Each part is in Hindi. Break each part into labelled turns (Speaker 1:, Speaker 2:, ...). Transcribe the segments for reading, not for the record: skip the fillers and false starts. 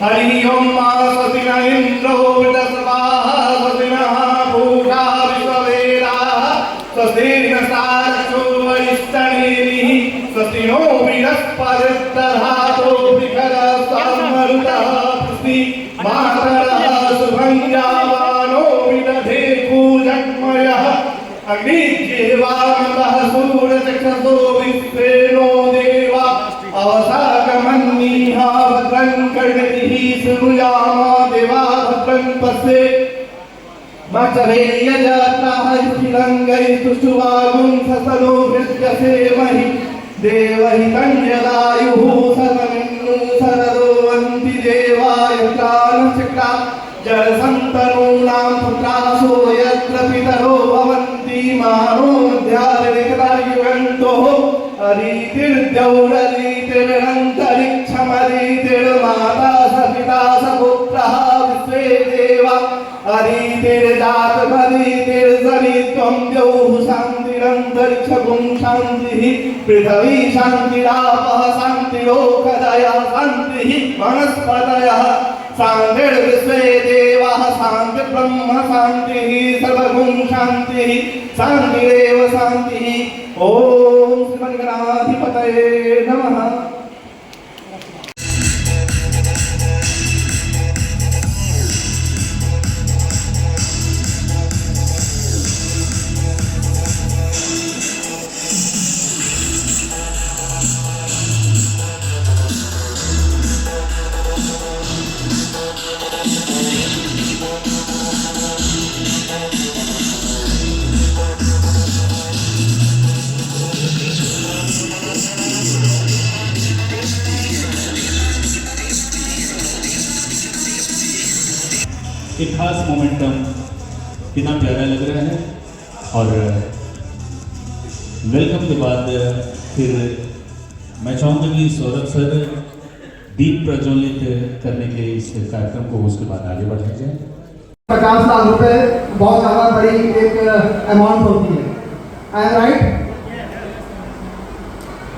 Speaker 1: हरि ओम स्वस्ति न इंद्रो वृद्धस्पतिः स्वस्ति नः पूषा विश्ववेदाः स्वस्ति नस्तारक्षो वरिष्ठनेमिः स्वस्ति नो बृहस्पतिर्दधातु विखरस्तामरुतः पुष्टि मातरः शुभं जावानो विदधे पूजन्मयः अग्निर्जीवामतः सूर्यचक्षुषो विश्वेनो देवा अवसागमन्निः भद्रं कर्णिभिः शृणुयामा देवा भद्रं पश्येत् मचरेयजत्राः स्थिरङ्गैस्तुष्टुवागुं ससनो भृत्यसेमहि देवहितं यदायुः सतमिन्नु शरदो वन्ति देवाय प्राणचक्रा जलसन्तनूनां पुत्रासो यत्र पितरो भवन्ति मानो मध्यार्यकटायुगन्तोः अरीतिर्द्यौररीतिरन्तरिक्षमरीतिर्माता सपिता सपुत्रः विश्वे देवा अरीतिर्जातमरीतिर्जनित्वं द्यौः शान्तिरन्तरिक्षगुं शान्तिः पृथिवी शान्तिरापः शान्तिरोषधयः शान्तिः वनस्पतयः शान्तिर्विश्वे देवाः शान्तिर्ब्रह्म शान्तिः सर्वगुं शान्तिः शान्तिरेव शान्तिः। ओम श्रीमन्गणाधिपतये नमः।
Speaker 2: एक खास मोमेंटम कितना प्यारा लग रहा है और वेलकम के बाद फिर मैं चाहूँगा कि सौरभ सर दीप प्रज्वलित करने के इस कार्यक्रम को उसके बाद आगे बढ़ाया जाए।
Speaker 3: 50 लाख रुपए बहुत ज़्यादा बड़ी एक अमाउंट होती है। I am right?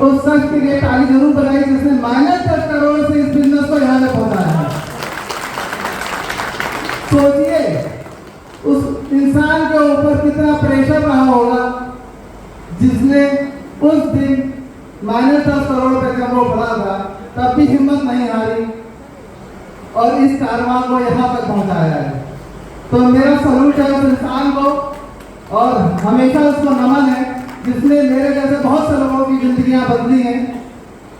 Speaker 3: उस शख्स के लिए ताली जरूर बजाई जिसने -10 करोड़ से इस बिजनेस को यहाँ तक पहुँचाया है। सोचिए उस इंसान के ऊपर कितना प्रेशर रहा होगा जिसने उस दिन -10 करोड़ रुपए जब वो बढ़ा था तब भी हिम्मत नहीं हारी और इस कारवां को यहाँ तक पहुँचाया है। तो मेरा सलूट है उस इंसान को और हमेशा उसको नमन है जिसने मेरे जैसे बहुत से लोगों की जिंदगियाँ बदली हैं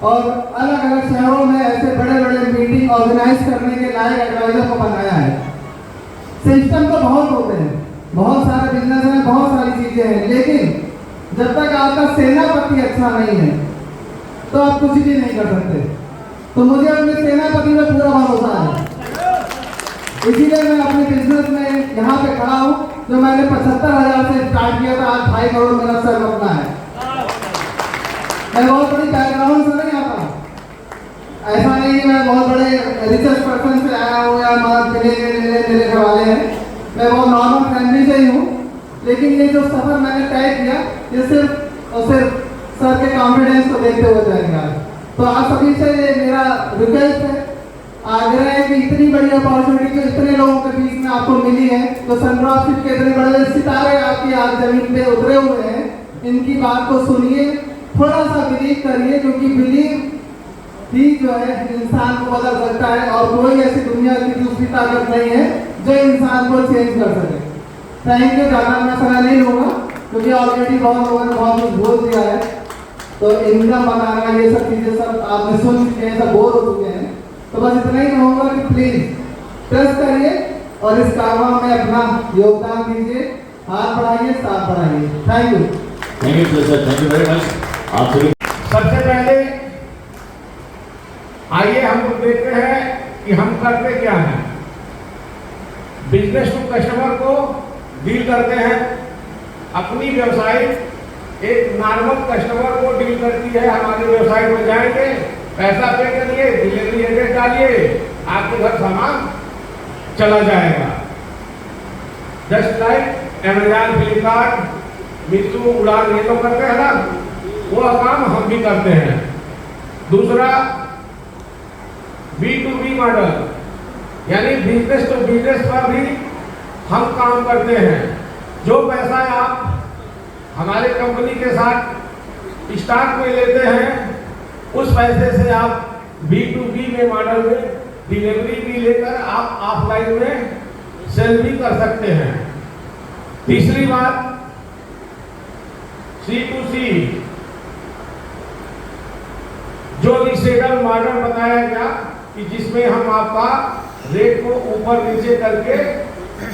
Speaker 3: और अलग अलग शहरों में ऐसे बड़े बड़े मीटिंग ऑर्गेनाइज करने के लायक एडवाइजर को बनाया है। सिस्टम तो बहुत होते हैं, बहुत सारे बिजनेस हैं, बहुत सारी चीजें हैं, लेकिन जब तक आपका सेनापति अच्छा नहीं है तो आप कुछ भी नहीं कर सकते। तो मुझे अपने सेनापति में पूरा भरोसा है, इसीलिए मैं अपने बिजनेस में यहाँ पे खड़ा हूँ जो मैंने 75,000 से स्टार्ट किया था, आज 2.5 करोड़ मेरा सर अपना है। मैं बहुत बड़ी बैकग्राउंड से नहीं आता, ऐसा नहीं कि मैं बहुत बड़े रिचेस्ट पर्सन से आया हूँ या मेरे घर वाले हैं। मैं बहुत नॉर्मल फैमिली से ही हूँ, लेकिन ये जो सफ़र मैंने तय किया ये सिर्फ और सिर्फ सर के कॉन्फिडेंस को देखते हुए तय किया। तो आप सभी से ये मेरा रिक्वेस्ट है, आग्रह है कि इतनी बड़ी अपॉर्चुनिटी जो इतने लोगों के बीच में आपको मिली है, तो सनराइज शिप के इतने बड़े सितारे आपकी आज जमीन पे उतरे हुए हैं, इनकी बात को सुनिए, थोड़ा सा बिलीव करिए, क्योंकि बिलीव ही जो है इंसान को बदल सकता है और कोई ऐसी दुनिया की दूसरी ताकत नहीं है जो इंसान को चेंज कर सके। Thank you. ज़्यादा मैं समय नहीं लूँगा क्योंकि ऑलरेडी बहुत लोगों ने बहुत कुछ बोल दिया है, तो इनकम बनाना ये सब चीज़ें सब आपने सुन चुके हैं, सब बोर हो चुके हैं। तो बस इतना ही कहूँगा कि प्लीज़ ट्रस्ट करिए और इस काम में अपना योगदान दीजिए, हाथ बढ़ाइए, साथ बढ़ाइए। Thank you
Speaker 2: sir, thank you very much. आप
Speaker 1: सबसे पहले आइए हम लोग देखते हैं कि हम करते क्या हैं। बिजनेस टू कस्टमर को डील करते हैं, अपनी वेबसाइट एक नॉर्मल कस्टमर को डील करती है। हमारी वेबसाइट में जाएंगे, पैसा पे करिए, डिलीवरी एड्रेस डालिए, आपके घर सामान चला जाएगा। Just like Amazon, Flipkart, Meesho, उड़ान ये लोग करते हैं ना, वो काम हम भी करते हैं। दूसरा B2B मॉडल, यानी बिजनेस टू बिजनेस पर भी हम काम करते हैं। जो पैसा आप हमारे कंपनी के साथ स्टॉक में लेते हैं, उस पैसे से आप B2B में मॉडल में डिलीवरी भी लेकर आप ऑफलाइन में सेल भी कर सकते हैं। तीसरी बात C2C, जो रीसेलर मॉडल बताया गया कि जिसमें हम आपका रेट को ऊपर नीचे करके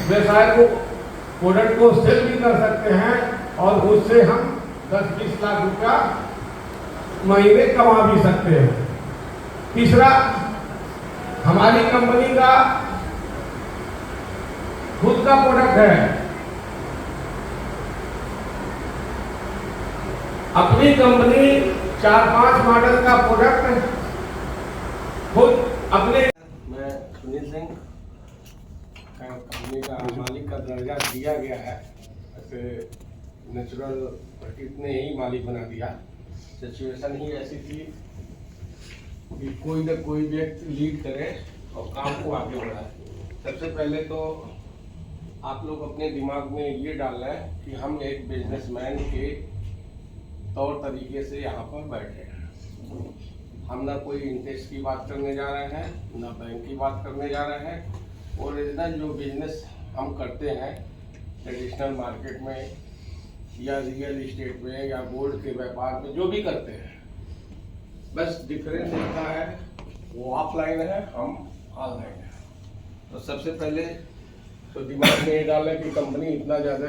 Speaker 1: व्यवसाय को प्रोडक्ट को सेल भी कर सकते हैं और उससे हम 10-20 लाख रुपया महीने कमा भी सकते हैं। तीसरा, हमारी कंपनी का खुद का प्रोडक्ट है। अपनी कंपनी 4-5 मॉडल का प्रोडक्ट खुद अपने।
Speaker 4: मैं सुनील सिंह, कंपनी का मालिक का दर्जा दिया गया है। ऐसे नेचुरल प्रकृति ने ही मालिक बना दिया। सिचुएशन ही ऐसी थी कि कोई न कोई व्यक्ति लीड करे और काम को आगे बढ़ाए। सबसे पहले तो आप लोग अपने दिमाग में ये डाल रहे हैं कि हम एक बिजनेसमैन के तौर तरीके से यहाँ पर बैठे हैं। हम ना कोई इंटरेस्ट की बात करने जा रहे हैं, ना बैंक की बात करने जा रहे हैं। ओरिजिनल जो बिजनेस हम करते हैं ट्रेडिशनल मार्केट में या रियल इस्टेट में या गोल्ड के व्यापार में जो भी करते हैं, बस डिफरेंस इतना है, वो ऑफलाइन है, हम ऑनलाइन है। तो सबसे पहले तो दिमाग में ये डालें कि कंपनी इतना ज़्यादा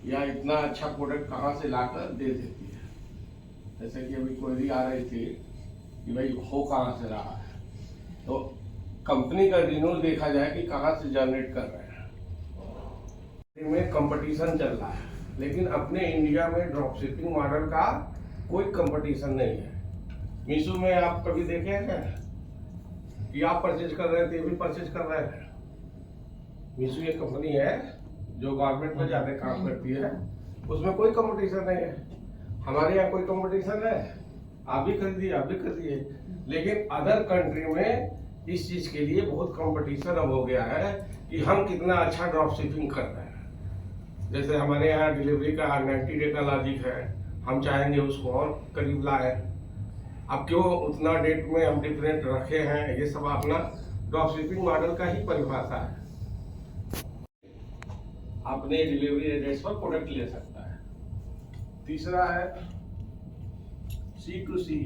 Speaker 4: या इतना अच्छा प्रोडक्ट कहाँ से लाकर दे देती है। जैसे कि अभी क्वेरी आ रही थी कि भाई हो कहाँ से रहा है, तो कंपनी का रिन्यूअल देखा जाए कि कहाँ से जनरेट कर रहे हैं। में कंपटीशन चल रहा है, लेकिन अपने इंडिया में ड्रॉप शिपिंग मॉडल का कोई कंपटीशन नहीं है। मीशो में आप कभी देखे हैं कि आप परचेज कर रहे थे, ये भी परचेज कर रहे हैं। मीशो एक कंपनी है जो गवर्नमेंट में ज़्यादा काम करती है, उसमें कोई कंपटीशन नहीं है। हमारे यहाँ कोई कंपटीशन है, आप भी खरीदिए, आप भी खरीदिए। लेकिन अदर कंट्री में इस चीज़ के लिए बहुत कंपटीशन अब हो गया है कि हम कितना अच्छा ड्रॉप शिपिंग कर रहे हैं। जैसे हमारे यहाँ डिलीवरी का 90 डे का लॉजिक है, हम चाहेंगे उसको और करीब लाए। अब क्यों उतना डेट में हम डिफरेंट रखे हैं, ये सब अपना ड्रॉप शिपिंग मॉडल का ही परिभाषा है। अपने डिलीवरी एड्रेस पर प्रोडक्ट ले सकता है। तीसरा है C2C,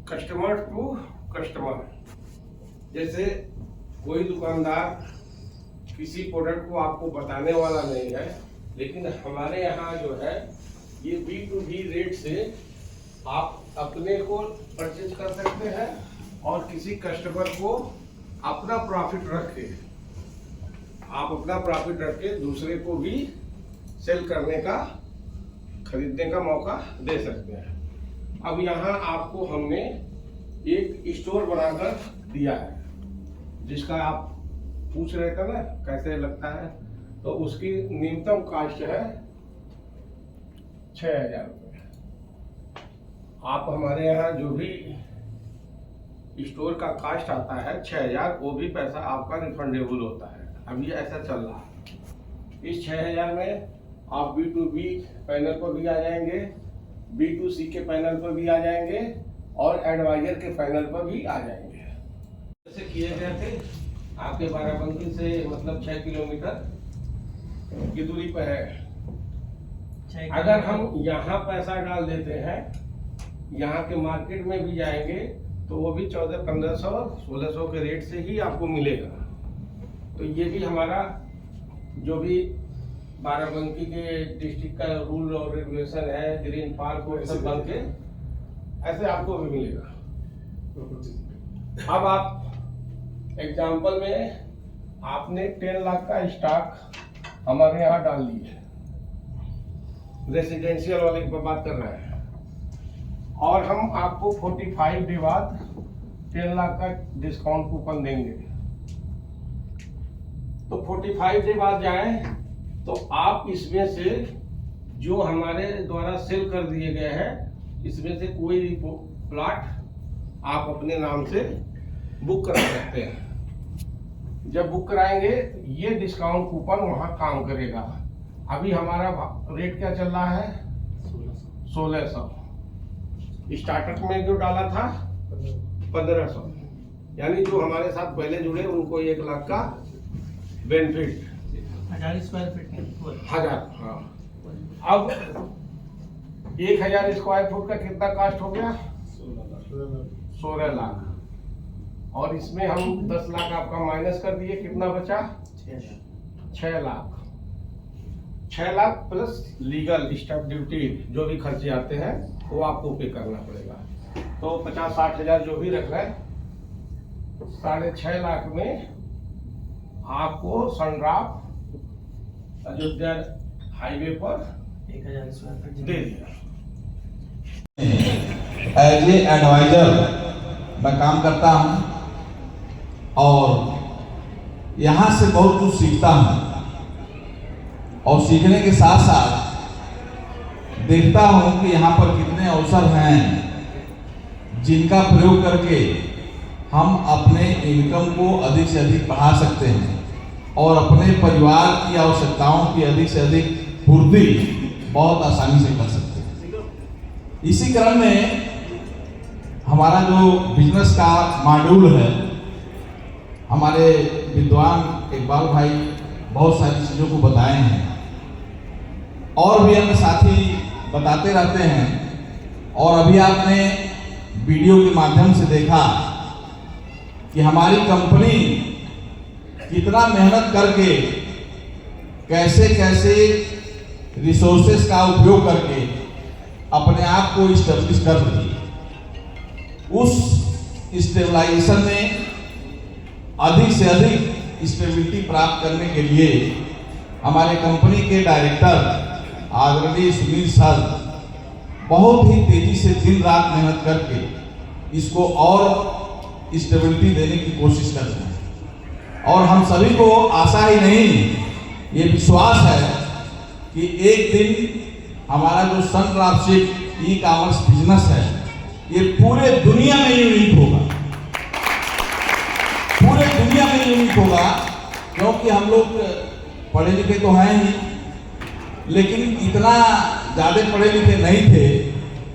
Speaker 4: कस्टमर टू कस्टमर। जैसे कोई दुकानदार किसी प्रोडक्ट को आपको बताने वाला नहीं है, लेकिन हमारे यहाँ जो है ये B2B रेट से आप अपने को परचेज कर सकते हैं और किसी कस्टमर को अपना प्रॉफिट रख के, आप अपना प्रॉफिट रख के दूसरे को भी सेल करने का, खरीदने का मौका दे सकते हैं। अब यहाँ आपको हमने एक स्टोर बनाकर दिया है, जिसका आप पूछ रहे थे ना कैसे लगता है, तो उसकी न्यूनतम कास्ट है 6,000 रुपये। आप हमारे यहाँ जो भी स्टोर का कास्ट आता है 6,000, वो भी पैसा आपका रिफंडेबल होता है। अभी ऐसा चल रहा है। इस 6,000 में आप B2B पैनल पर भी आ जाएंगे, B2C के पैनल पर भी आ जाएंगे और एडवाइजर के पैनल पर भी आ जाएंगे। जैसे किए गए थे आपके बाराबंकी से, मतलब 6 किलोमीटर की दूरी पर है। अगर हम यहाँ पैसा डाल देते हैं, यहाँ के मार्केट में भी जाएंगे तो वो भी 1400-1500 1600 के रेट से ही आपको मिलेगा। तो ये भी हमारा जो भी बाराबंकी के डिस्ट्रिक्ट का रूल और रेगुलेशन है, ग्रीन पार्क और सब बन के ऐसे आपको भी मिलेगा। अब आप एग्जाम्पल में आपने 10 लाख का स्टॉक हमारे यहाँ डाल दिए, रेसिडेंशियल वाले की बात कर रहे हैं, और हम आपको 45 डे बाद 10 लाख का डिस्काउंट कूपन देंगे। तो 45 डे बाद जाएं तो आप इसमें से जो हमारे द्वारा सेल कर दिए गए हैं, इसमें से कोई भी प्लॉट आप अपने नाम से बुक करा सकते हैं। जब बुक कराएंगे तो ये डिस्काउंट कूपन वहाँ काम करेगा। अभी हमारा रेट क्या चल रहा है? 1600। स्टार्टअप में जो डाला था 1500, यानी जो हमारे साथ पहले जुड़े उनको 1 लाख का बेनिफिट।
Speaker 5: 1000 square feet
Speaker 4: 1000। हाँ, अब 1000 स्क्वायर फुट का कितना कास्ट हो गया? 16 लाख। और इसमें हम 10 लाख आपका माइनस कर दिए, कितना बचा? 6 lakh. 6 lakh plus legal stamp duty जो भी खर्चे आते हैं वो आपको पे करना पड़ेगा। तो 50-60 हजार जो भी रख रहे हैं, 6.5 लाख में आपको सनड्राफ अयोध्या हाईवे पर
Speaker 5: 1000 स्क्वायर फीट
Speaker 4: दे दिया।
Speaker 6: एज ए एडवाइजर मैं काम करता हूं और यहाँ से बहुत कुछ सीखता हूं, और सीखने के साथ साथ देखता हूं कि यहाँ पर कितने अवसर हैं जिनका प्रयोग करके हम अपने इनकम को अधिक से अधिक बढ़ा सकते हैं और अपने परिवार की आवश्यकताओं की अधिक से अधिक पूर्ति बहुत आसानी से कर सकते हैं। इसी क्रम में हमारा जो बिजनेस का मॉड्यूल है, हमारे विद्वान इकबाल भाई बहुत सारी चीज़ों को बताए हैं और भी अन्य साथी बताते रहते हैं। और अभी आपने वीडियो के माध्यम से देखा कि हमारी कंपनी कितना मेहनत करके कैसे कैसे रिसोर्सेस का उपयोग करके अपने आप को इस्टेब्लिश कर रही है। उस स्टेबलाइजेशन में अधिक से अधिक स्टेबिलिटी प्राप्त करने के लिए हमारे कंपनी के डायरेक्टर आदरणीय सुनील सर बहुत ही तेजी से दिन रात मेहनत करके इसको और स्टेबिलिटी देने की कोशिश कर रहे हैं। और हम सभी को आशा ही नहीं, ये विश्वास है कि एक दिन हमारा जो सन ड्राफ्टशिप ई कॉमर्स बिजनेस है ये पूरे दुनिया में यूनिक होगा, पूरे दुनिया में यूनिक होगा। क्योंकि हम लोग पढ़े लिखे तो हैं ही, लेकिन इतना ज़्यादा पढ़े लिखे नहीं थे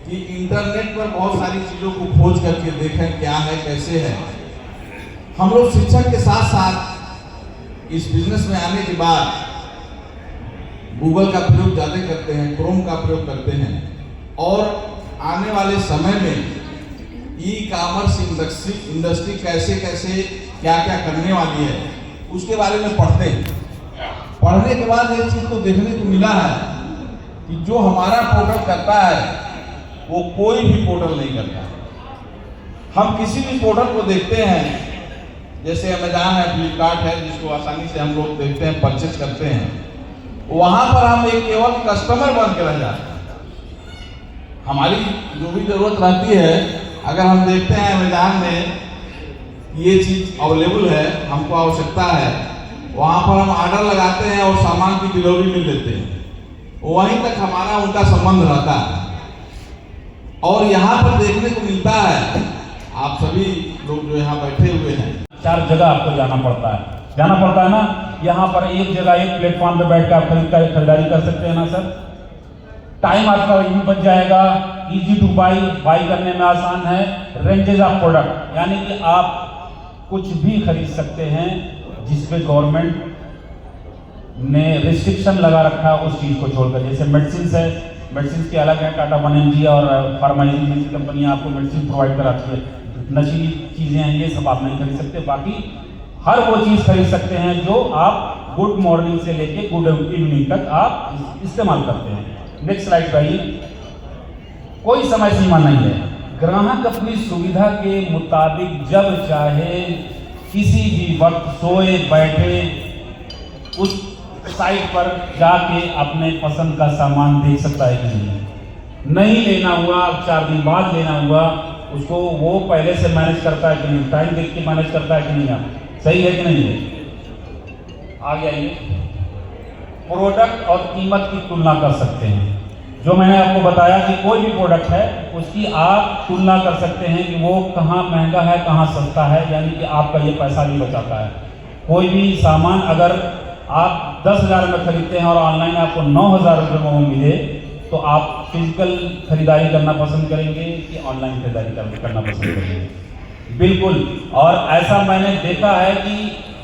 Speaker 6: कि इंटरनेट पर बहुत सारी चीज़ों को खोज करके देखें क्या है कैसे है। हम लोग शिक्षक के साथ साथ इस बिजनेस में आने के बाद गूगल का प्रयोग ज़्यादा करते हैं, क्रोम का प्रयोग करते हैं और आने वाले समय में ई कॉमर्स इंडस्ट्री कैसे कैसे क्या क्या करने वाली है उसके बारे में पढ़ते हैं। पढ़ने के बाद एक चीज़ तो देखने को मिला है कि जो हमारा पोर्टल करता है वो कोई भी पोर्टल नहीं करता। हम किसी भी पोर्टल को देखते हैं, जैसे अमेज़न है, फ्लिपकार्ट है, जिसको आसानी से हम लोग देखते हैं, परचेज करते हैं, वहाँ पर हम एक केवल कस्टमर बन के रह जाते हैं। हमारी जो भी ज़रूरत रहती है, अगर हम देखते हैं अमेज़न में ये चीज़ अवेलेबल है, हमको आवश्यकता है, वहाँ पर हम ऑर्डर लगाते हैं और सामान की डिलीवरी मिल लेते हैं। वहीं तक हमारा उनका संबंध रहता है। और यहाँ पर देखने को मिलता है, आप सभी लोग जो यहाँ बैठे हुए हैं,
Speaker 7: 4 जगह आपको जाना पड़ता है ना। यहाँ पर एक जगह एक प्लेटफॉर्म पे बैठ कर आप खरीदारी कर सकते हैं ना सर। टाइम आपका यूं बच जाएगा, इजी टू बाई करने में आसान है। रेंजेस ऑफ प्रोडक्ट, यानी कि आप कुछ भी खरीद सकते हैं जिसपे गवर्नमेंट ने रिस्ट्रिक्शन लगा रखा है उस चीज़ को छोड़कर। जैसे मेडिसिन है, मेडिसिन के अलग है, टाटा 1mg और फार्माइजी जैसी कंपनियाँ आपको मेडिसिन प्रोवाइड कराती है। नशीली चीज़ें हैं ये सब आप नहीं खरीद सकते। बाकी हर वो चीज़ खरीद सकते हैं जो आप गुड मॉर्निंग से लेके गुड इवनिंग तक आप इस्तेमाल करते हैं। नेक्स्ट स्लाइड भाई। कोई समय सीमा नहीं है, ग्राहक अपनी सुविधा के मुताबिक जब चाहे किसी भी वक्त सोए बैठे उस साइट पर जाके अपने पसंद का सामान देख सकता है कि नहीं लेना हुआ, 4 दिन बाद लेना हुआ, उसको वो पहले से मैनेज करता है कि नहीं, टाइम देख के मैनेज करता है कि नहीं। आप सही है कि नहीं है। आगे आइए। प्रोडक्ट और कीमत की तुलना कर सकते हैं। जो मैंने आपको बताया कि कोई भी प्रोडक्ट है उसकी आप तुलना कर सकते हैं कि वो कहाँ महंगा है कहाँ सस्ता है, यानी कि आपका ये पैसा भी बचाता है। कोई भी सामान अगर आप 10,000 में खरीदते हैं और ऑनलाइन आपको 9,000 रुपये में वो मिले, तो आप फिजिकल खरीदारी करना पसंद करेंगे कि ऑनलाइन खरीदारी करना पसंद करेंगे? बिल्कुल। और ऐसा मैंने देखा है कि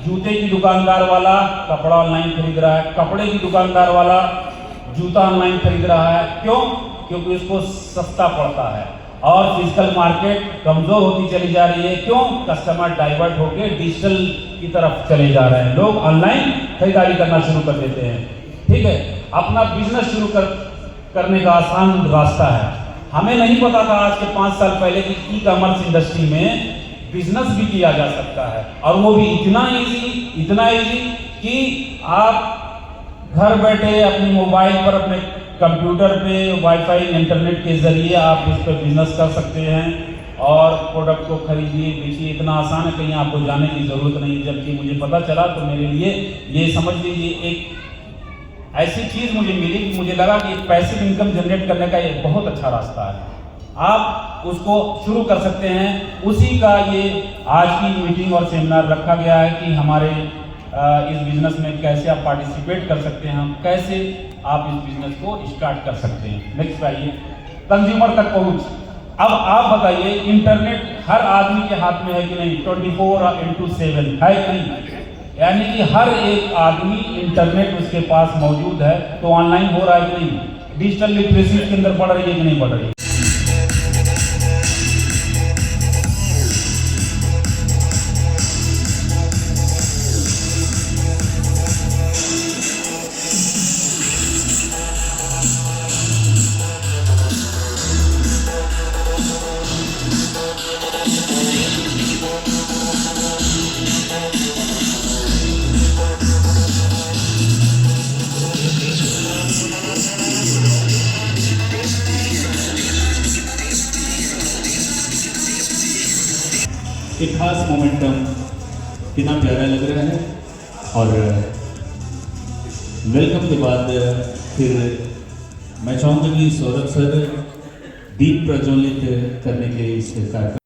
Speaker 7: जूते की दुकानदार वाला कपड़ा ऑनलाइन खरीद रहा है, कपड़े की दुकानदार वाला जूता ऑनलाइन खरीद रहा है। क्यों? क्योंकि उसको सस्ता पड़ता है। और फिजिकल मार्केट कमजोर होती चली जा रही है। क्यों? कस्टमर डाइवर्ट होकर डिजिटल की तरफ चले जा रहे हैं, लोग ऑनलाइन खरीदारी करना शुरू कर देते हैं। ठीक है, अपना बिजनेस शुरू करने का आसान रास्ता है। हमें नहीं पता था आज के 5 साल पहले कि ई कॉमर्स इंडस्ट्री में बिजनेस भी किया जा सकता है, और वो भी इतना इजी कि आप घर बैठे अपने मोबाइल पर, अपने कंप्यूटर पे, वाईफाई इंटरनेट के जरिए आप इस पर बिजनेस कर सकते हैं और प्रोडक्ट को खरीदिए बेचिए। इतना आसान है, कहीं आपको जाने की जरूरत नहीं। जबकि मुझे पता चला तो मेरे लिए ये समझ लीजिए एक ऐसी चीज मुझे मिली कि मुझे लगा कि पैसिव इनकम जनरेट करने का एक बहुत अच्छा रास्ता है, आप उसको शुरू कर सकते हैं। उसी का ये आज की मीटिंग और सेमिनार रखा गया है कि हमारे इस बिजनेस में कैसे आप पार्टिसिपेट कर सकते हैं, हम कैसे आप इस बिजनेस को स्टार्ट कर सकते हैं। नेक्स्ट आइए, कंज्यूमर तक पहुंच। अब आप बताइए, इंटरनेट हर आदमी के हाथ में है कि नहीं? 24/7 है कि नहीं? यानी कि हर एक आदमी इंटरनेट उसके पास मौजूद है, तो ऑनलाइन हो रहा है कि नहीं? डिजिटल लिटरेसी के अंदर बढ़ रही है कि नहीं बढ़ रही है?
Speaker 2: एक खास मोमेंटम कितना प्यारा लग रहा है। और वेलकम के बाद फिर मैं चाहूँगा कि सौरभ सर दीप प्रज्वलित करने के इस कार्यक्रम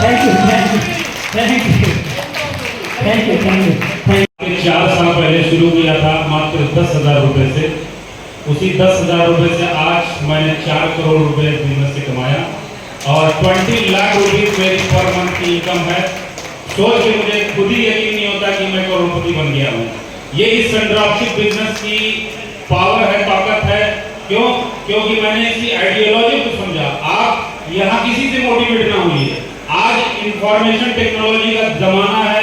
Speaker 5: thank you thank you thank you thank you thank you
Speaker 7: 4 साल पहले शुरू किया था मात्र 10,000 रुपए से। उसी 10,000 रुपए से आज मैंने 4 करोड़ रुपए बिजनेस से कमाया और 20 लाख रुपीस मेरी पर मंथ की इनकम है। सोच के मुझे खुद ही यकीन नहीं होता कि मैं करोड़पति बन गया हूँ। ये इस ड्रॉपशिप बिजनेस की पावर है, ताकत है। क्यों? क्योंकि मैंने इसकी आइडियोलॉजी को समझा। आप यहाँ किसी से मोटिवेट ना हुई। आज इंफॉर्मेशन टेक्नोलॉजी का जमाना है।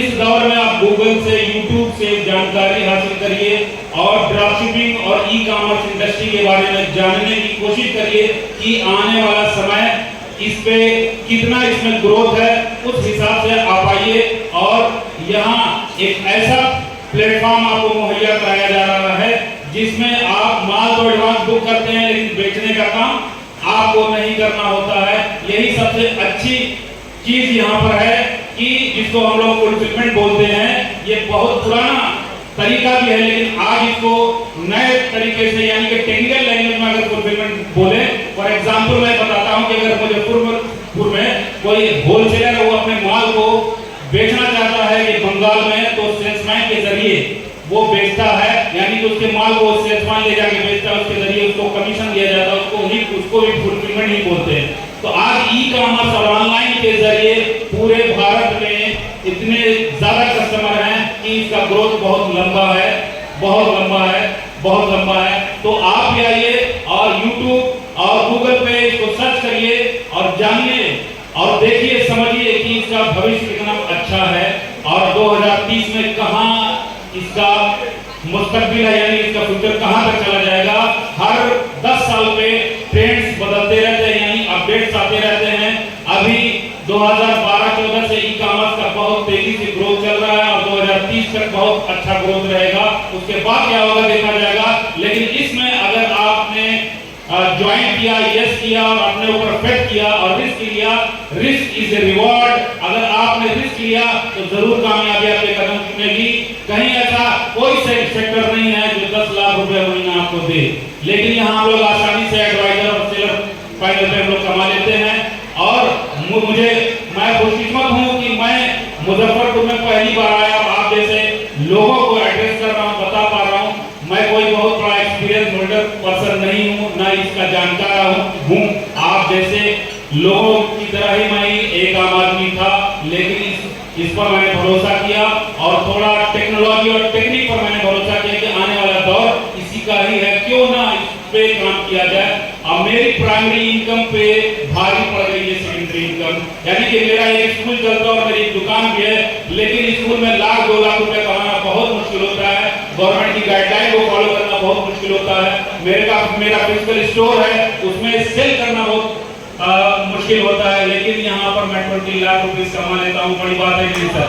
Speaker 7: इस दौर में आप गूगल से, यूट्यूब से जानकारी हासिल करिए और ड्रॉपशिपिंग और ई कॉमर्स इंडस्ट्री के बारे में जानने की कोशिश करिए कि आने वाला समय इस पे कितना इसमें ग्रोथ है, उस हिसाब से आप आइए। और यहाँ एक ऐसा प्लेटफॉर्म आपको मुहैया कराया जा रहा है जिसमें आप माल तो एडवांस बुक करते हैं, लेकिन बेचने का काम आपको नहीं करना होता है। यही सबसे अच्छी चीज यहाँ पर है कि जिसको हम लोग फुलफिलमेंट बोलते हैं। ये बहुत पुराना तरीका भी है, लेकिन आज इसको नए तरीके से, यानी कि टेक्निकल लैंग्वेज में अगर फुलफिलमेंट बोले, फॉर एग्जांपल मैं बताता हूं कि अगर मुजफ्फरपुर में कोई होलसेलर है, वो अपने माल को बेचना चाहता है कि बंगाल में, तो सेल्समैन के जरिए वो बेचता है, यानी कि उसके माल को सेल्समैन ले जाके बेचता है, उसके जरिए उसको कमीशन दिया जाता है, उसको भी फुलफिलमेंट ही बोलते हैं। तो आज ई कॉमर्स और ऑनलाइन के जरिए पूरे भारत में इतने ज्यादा कस्टमर हैं कि इसका ग्रोथ बहुत लंबा है, बहुत लंबा है, बहुत लंबा है। तो आप भी आइए और YouTube और गूगल पे इसको सर्च करिए और जानिए और देखिए, समझिए कि इसका भविष्य कितना अच्छा है और 2030 में कहां इसका मुस्तकबिल है, यानी इसका फ्यूचर कहां तक चला जाएगा। हर 10 साल पे ट्रेंड्स बदलते रहते हैं, यानी अपडेट्स आते रहते हैं। अभी 2012-14 से ई कॉमर्स का बहुत तेजी से ग्रोथ चल रहा है और 2030 तक बहुत अच्छा ग्रोथ रहेगा। उसके बाद क्या होगा देखा जाएगा। लेकिन इसमें अगर आपने ज्वाइन किया, यस किया और अपने ऊपर फेथ किया और रिस्क लिया, रिस्क इज ए रिवॉर्ड। अगर आपने रिस्क लिया तो जरूर कामयाबी आपके कदम चुमेगी। कहीं ऐसा कोई सेक्टर नहीं है जो 10 लाख रुपए महीना आपको दे, लेकिन यहाँ हम लोग आसानी से एडवाइजर और सेलर फाइनल पे हम लोग कमा लेते हैं। और मैं खुशकिस्मत हूँ कि मैं मुजफ्फरपुर में पहली बार आया और आप जैसे लोगों को एड्रेस कर रहा हूँ, बता पा रहा हूँ। मैं कोई बहुत बड़ा एक्सपीरियंस होल्डर पर्सन नहीं हूँ, ना इसका जानकार हूँ। आप जैसे लोगों की तरह ही मैं एक आम आदमी था, लेकिन इस पर मैंने भरोसा किया और थोड़ा टेक्नोलॉजी और टेक्निक पर मैंने भरोसा किया कि आने वाला दौर इसी का ही है, क्यों ना इस पे काम किया जाए। अब मेरी प्राइमरी इनकम पे भारी पड़ गई है सेकेंडरी इनकम, यानी कि मेरा एक स्कूल चलता है और मेरी एक दुकान भी है, लेकिन स्कूल में लाख 2 लाख रुपए कमाना बहुत मुश्किल होता है। गवर्नमेंट की गाइडलाइन को फॉलो करना बहुत मुश्किल होता है। मेरा फिजिकल स्टोर है, उसमें सेल करना बहुत मुश्किल होता है, लेकिन यहाँ पर मैं 20 लाख रुपीस कमा लेता हूँ। बड़ी बात है नहीं सर।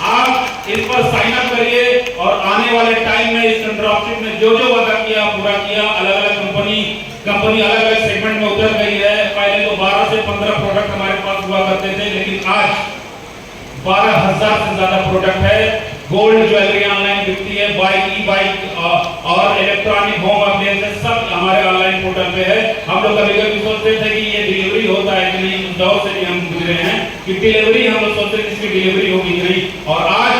Speaker 7: आप इस पर साइन अप करिए और आने वाले टाइम में इस ड्रॉपशिप ने जो वादा किया पूरा किया। अलग अलग कंपनी अलग अलग सेगमेंट में उतर गई है। पहले तो 12 से 15 प्रोडक्ट हमारे पास हुआ करते थे, लेकिन आज 12,000 से ज्यादा प्रोडक्ट है। गोल्ड ज्वेलरी ऑनलाइन बिकती है, बाइक, ई बाइक और इलेक्ट्रॉनिक होम अप्लायंसेस सब हमारे ऑनलाइन पोर्टल पे है। हम लोग कभी कभी सोचते थे कि ये डिलीवरी होता है कि नहीं, उस दौर से भी हम गुजरे हैं कि डिलीवरी, हम लोग सोचते थे इसकी डिलीवरी होगी कि नहीं। और आज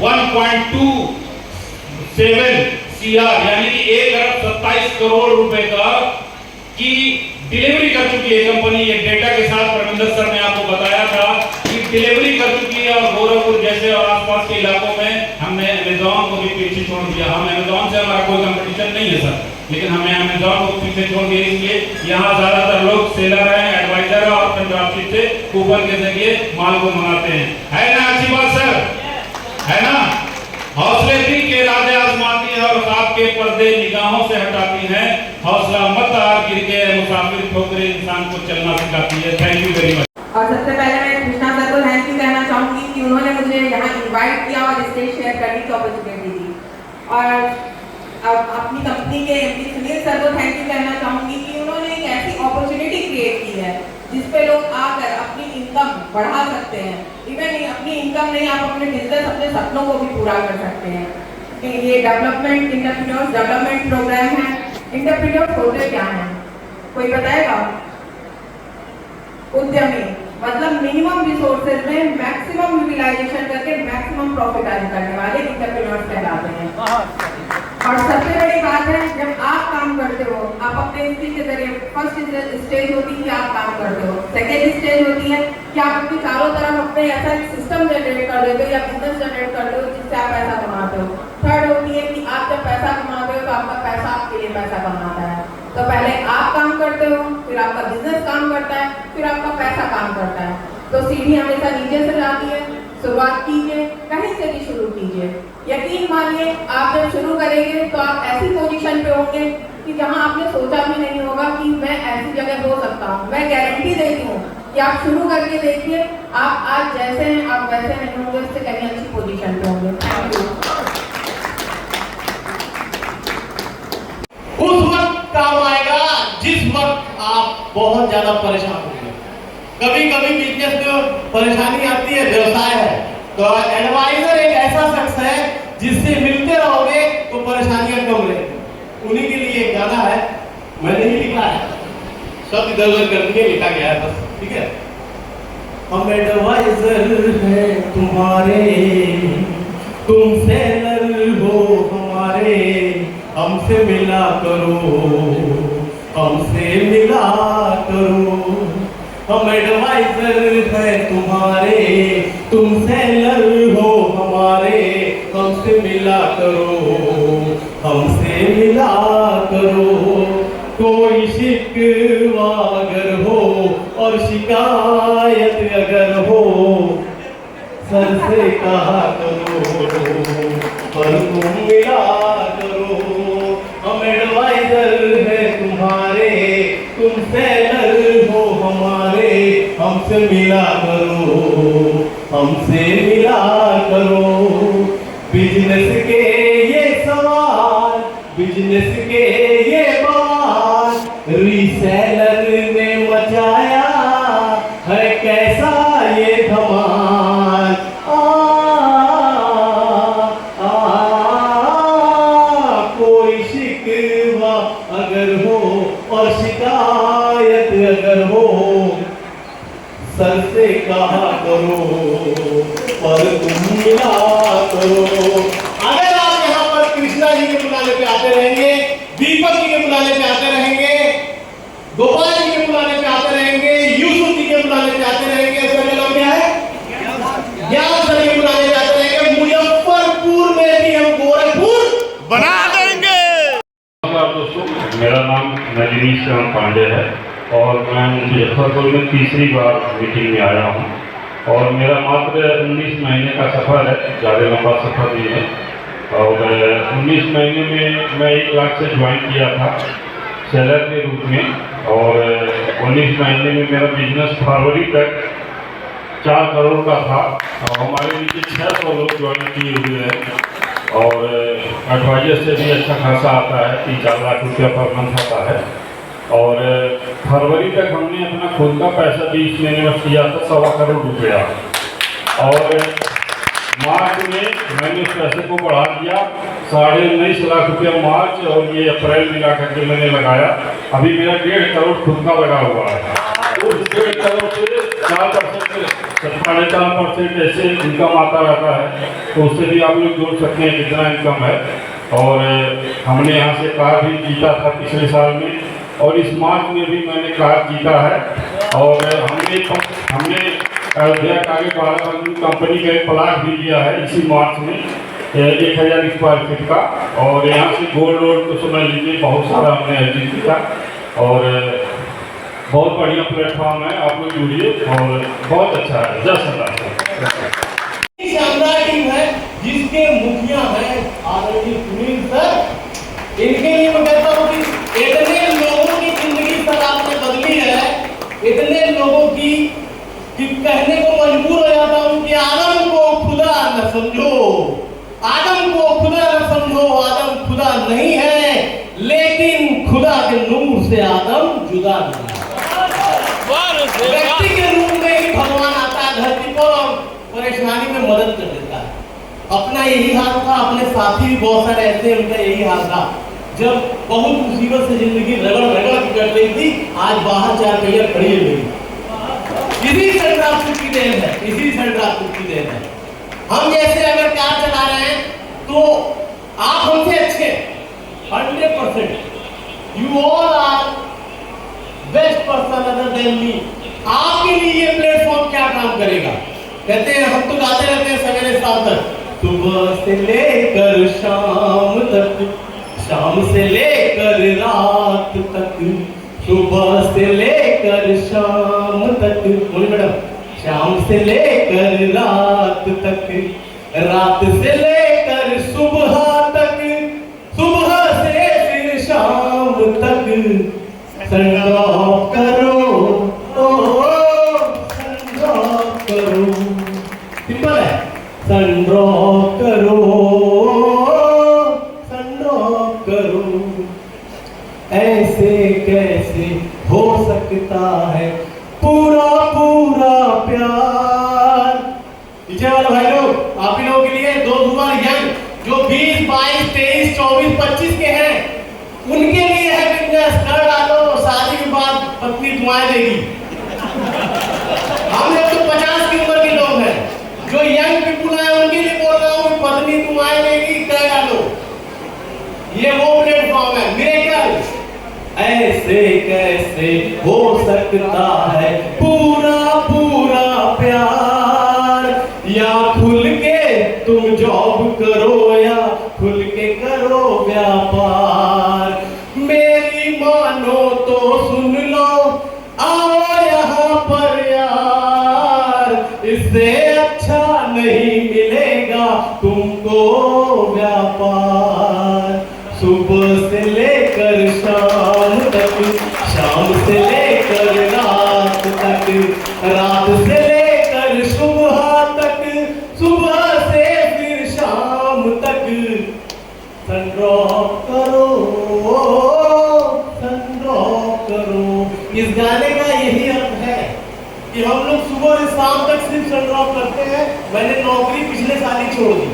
Speaker 7: 1.27 CR यानी कि 1,27 करोड़ रुपए का की डिलीवरी कर चुकी है कंपनी। एक डेटा के साथ परमिंदर सर ने आपको बताया था कि डिलीवरी कर चुकी है। और गोरखपुर जैसे और आसपास के इलाकों में हमने अमेज़न को भी पीछे छोड़ दिया। हम अमेज़न से हमारा कोई कंपटीशन नहीं है सर, लेकिन हमें अमेज़न को पीछे छोड़ दिया। इसलिए यहाँ ज्यादातर लोग सेलर हैं, एडवाइजर और ड्रॉपशिप से कूपन के जरिए माल को मंगाते हैं। है ना अच्छी बात सर, है ना। हौसले दिल के राजे आजमाती है और ख्वाब के पर्दे निगाहों से हटाती हैं। हौसला मत हार, गिर के मुसाफिर ठोकरे इंसान को चलना सिखाती है। Thank you very much.
Speaker 8: और सबसे पहले मैं कृष्णा सर को थैंक यू कहना चाहूँगी कि उन्होंने मुझे यहाँ इनवाइट किया और स्टेज शेयर करने की अपॉर्चुनिटी दी। और अब अपनी कंपनी के एमडी सुनील सर को थैंक यू कहना चाहूँगी कि उन्होंने एक ऐसी अपॉर्चुनिटी क्रिएट की है जिस पे लोग आकर अपनी इनकम बढ़ा सकते हैं। इवन अपनी इनकम नहीं, आप अपने बिजनेस, अपने सपनों को भी पूरा कर सकते हैं। ये डेवलपमेंट एंटरप्रेन्योर्स डेवलपमेंट प्रोग्राम है। एंटरप्रेन्योर्स होते क्या हैं, कोई बताएगा? उद्यमी, मतलब मिनिमम रिसोर्सेज में मैक्सिमम यूटिलाइजेशन करके मैक्सिमम प्रॉफिट अर्न करने वाले एंटरप्रेन्योर्स कहलाते हैं। और सबसे बड़ी बात है, जब आप काम करते हो, आप अपने स्किल के जरिए, फर्स्ट स्टेज होती है कि आप काम करते हो, सेकेंड स्टेज होती है कि आप अपने चारों तरफ अपने ऐसा एक सिस्टम जनरेट कर देते हो या बिजनेस जनरेट करते हो जिससे आप पैसा कमाते हो। थर्ड होती है कि आप जब पैसा कमाते हो तो आपका पैसा आपके लिए पैसा कमाता है। तो पहले आप काम करते हो, फिर आपका बिजनेस काम करता है, फिर आपका पैसा काम करता है। तो सीढ़ी हमेशा नीचे से जाती है। शुरुआत कीजिए, कहीं से भी शुरू कीजिए। यकीन मानिए, आप जब शुरू करेंगे तो आप ऐसी पोजीशन पे होंगे कि जहां आपने सोचा भी नहीं होगा कि मैं ऐसी जगह हो सकता हूं। मैं गारंटी देती हूँ कि आप शुरू करके देखिए, आप आज जैसे हैं आप वैसे नहीं होंगे, इससे कहीं अच्छी पोजीशन पे होंगे। Thank you.
Speaker 9: उस वक्त काम आएगा जिस वक्त आप बहुत ज्यादा परेशान होंगे। कभी कभी बिजनेस में परेशानी आती है, व्यवसाय है, तो एडवाइजर एक ऐसा शख्स है जिससे मिलते रहोगे तो परेशानियां कम रहेंगी। उन्हीं के लिए एक गाना है, मैंने ही लिखा है, सब इधर उधर करके लिखा गया है बस, ठीक है। हम एडवाइजर हैं तुम्हारे, तुम सेलर हो हमारे, हमसे मिला करो, हमसे मिला करो। हम एडवाइजर हैं तुम्हारे, तुम सेलर हो हमारे, हमसे मिला करो, हमसे मिला करो। कोई शिकवा अगर हो और शिकायत अगर हो, सर से कहा करो, पर तुम मिला करो। हम एडवाइजर हैं तुम्हारे, तुम सेलर हो हमारे, हमसे मिला करो, हमसे मिला करो। बिजनेस के ये सवाल, बिजनेस के ये बवाल, रीसेलर ने मचाया है कैसा ये धमाल। कोई शिकवा अगर हो और शिकायत अगर हो, सर से कहा करो, पर तुम मिला करो। अगर आप यहाँ पर कृष्णा जी के बुलाने पे आते रहेंगे, दीपक जी के बुलाने पे आते रहेंगे, गोपाल जी के बुलाने पे आते रहेंगे, यूसुफ जी के बुलाने पे आते रहेंगे, सभी लोग क्या है ज्ञान सर के बुलाने पे आते रहेंगे, मुजफ्फरपुर में भी हम गोरखपुर बना देंगे।
Speaker 7: नमस्कार दोस्तों, मेरा नाम नलिनी श्याम पांडे है और मैं मुजफ्फरपुर में तीसरी बार मीटिंग में आया हूँ। और मेरा मात्र 19 महीने का सफ़र है, ज़्यादा लंबा सफ़र नहीं है। और 19 महीने में मैं 1 लाख से ज्वाइन किया था सेलर के रूप में, और 19 महीने में मेरा बिजनेस फरवरी तक 4 करोड़ का था। और हमारे नीचे 600 लोग ज्वाइन किए हुए हैं और एडवाइजर से भी अच्छा खासा आता है, 3-4 लाख रुपया पर मंथ आता है। और फरवरी तक हमने अपना खुद का पैसा 20 महीने में किया था 1.25 करोड़ रुपया। और मार्च में मैंने उस पैसे को बढ़ा दिया 19.5 लाख रुपया मार्च, और ये अप्रैल मिला करके मैंने लगाया। अभी मेरा 1.5 करोड़ खुद का लगा हुआ है। उस 1.5 करोड़ से 4% 4.5% ऐसे इनकम आता रहता है, तो उससे भी आप लोग जोड़ सकते हैं कितना इनकम है। और हमने यहाँ से कार भी जीता था पिछले साल में, और इस मार्च में भी मैंने कार जीता है। और हमने अयोध्या के आगे 12 कंपनी का एक प्लाट भी लिया है इसी मार्च में, 1000 स्क्वायर फीट का। और यहाँ से गोल्ड रोड तो समझ लीजिए बहुत सारा हमने अर्जित किया। और बहुत बढ़िया प्लेटफॉर्म है, आप लोग जुड़िए और बहुत अच्छा है। जय श्री
Speaker 9: शानदार टीम है जिसके मुखिया हैं आदरणीय सुनील सर। इनके लिए मैं कहता हूँ कि इतने लोगों की जिंदगी सर आपने बदली है, इतने लोगों की कि कहने को मजबूर हो जाता हूँ कि आदम को खुदा न समझो, आदम को खुदा न समझो, आदम खुदा नहीं है, लेकिन खुदा के नूर से आदम जुदा नहीं है। व्यक्ति के रूप में ही भगवान आता है धरती पर और परेशानी में मदद कर देता है। अपना यही हाल था, अपने साथी भी बहुत सारे ऐसे उनका यही हाल था। जब बहुत मुसीबत से जिंदगी रगड़ रगड़ के कट रही थी, आज बाहर 4 पहिया खड़ी है मेरी। इसी संतरासुर की देन है, इसी संतरासुर की देन है। हम जैसे अगर कार चला रहे हैं तो आप हमसे अच्छे 100%। You all are best person other than me. आपके लिए ये प्लेटफॉर्म क्या काम करेगा? कहते हैं हम तो गाते रहते हैं सवेरे शाम तक, सुबह से लेकर शाम तक, शाम से लेकर रात तक, सुबह से लेकर शाम तक, बोलिए मैडम, शाम से लेकर रात तक, रात से लेकर सुबह तक, सुबह से फिर शाम तक, संड्रॉप करो, संड्रॉप करो, सिंपल है, संड्रॉप करो, संड्रॉप करो। ऐसे कैसे हो सकता है पूरा पूरा प्यार? पीछे वाले भाई लोग, आप ही लोगों के लिए दो हुआ यंग जो 20, 22, 23, 24, 25 के हैं, उनके लिए है बिजनेस। कर डालो, शादी के बाद पत्नी दुआएं देगी। हम लोग तो 50 की उम्र के लोग हैं, जो यंग पीपुल है उनके लिए बोल रहा हूँ, पत्नी दुआएं देगी, कर डालो। ये वो प्लेटफॉर्म है मिरेकल। ऐसे कैसे हो सकता है पूरा पूरा प्यार? या खुल के तुम जॉब करो या खुल के करो व्यापार। मेरी मानो तो सुन लो, आओ यहाँ पर यार, इससे अच्छा नहीं मिलेगा तुमको व्यापार। सुबह से लेकर शाम तक, शाम से लेकर रात तक, रात से लेकर सुबह तक, सुबह से फिर शाम तक, संड्रॉप करो, संड्रॉप करो। इस गाने का यही अर्थ है कि हम लोग सुबह से शाम तक सिर्फ संड्रॉप करते हैं। मैंने नौकरी पिछले साल ही छोड़ दी।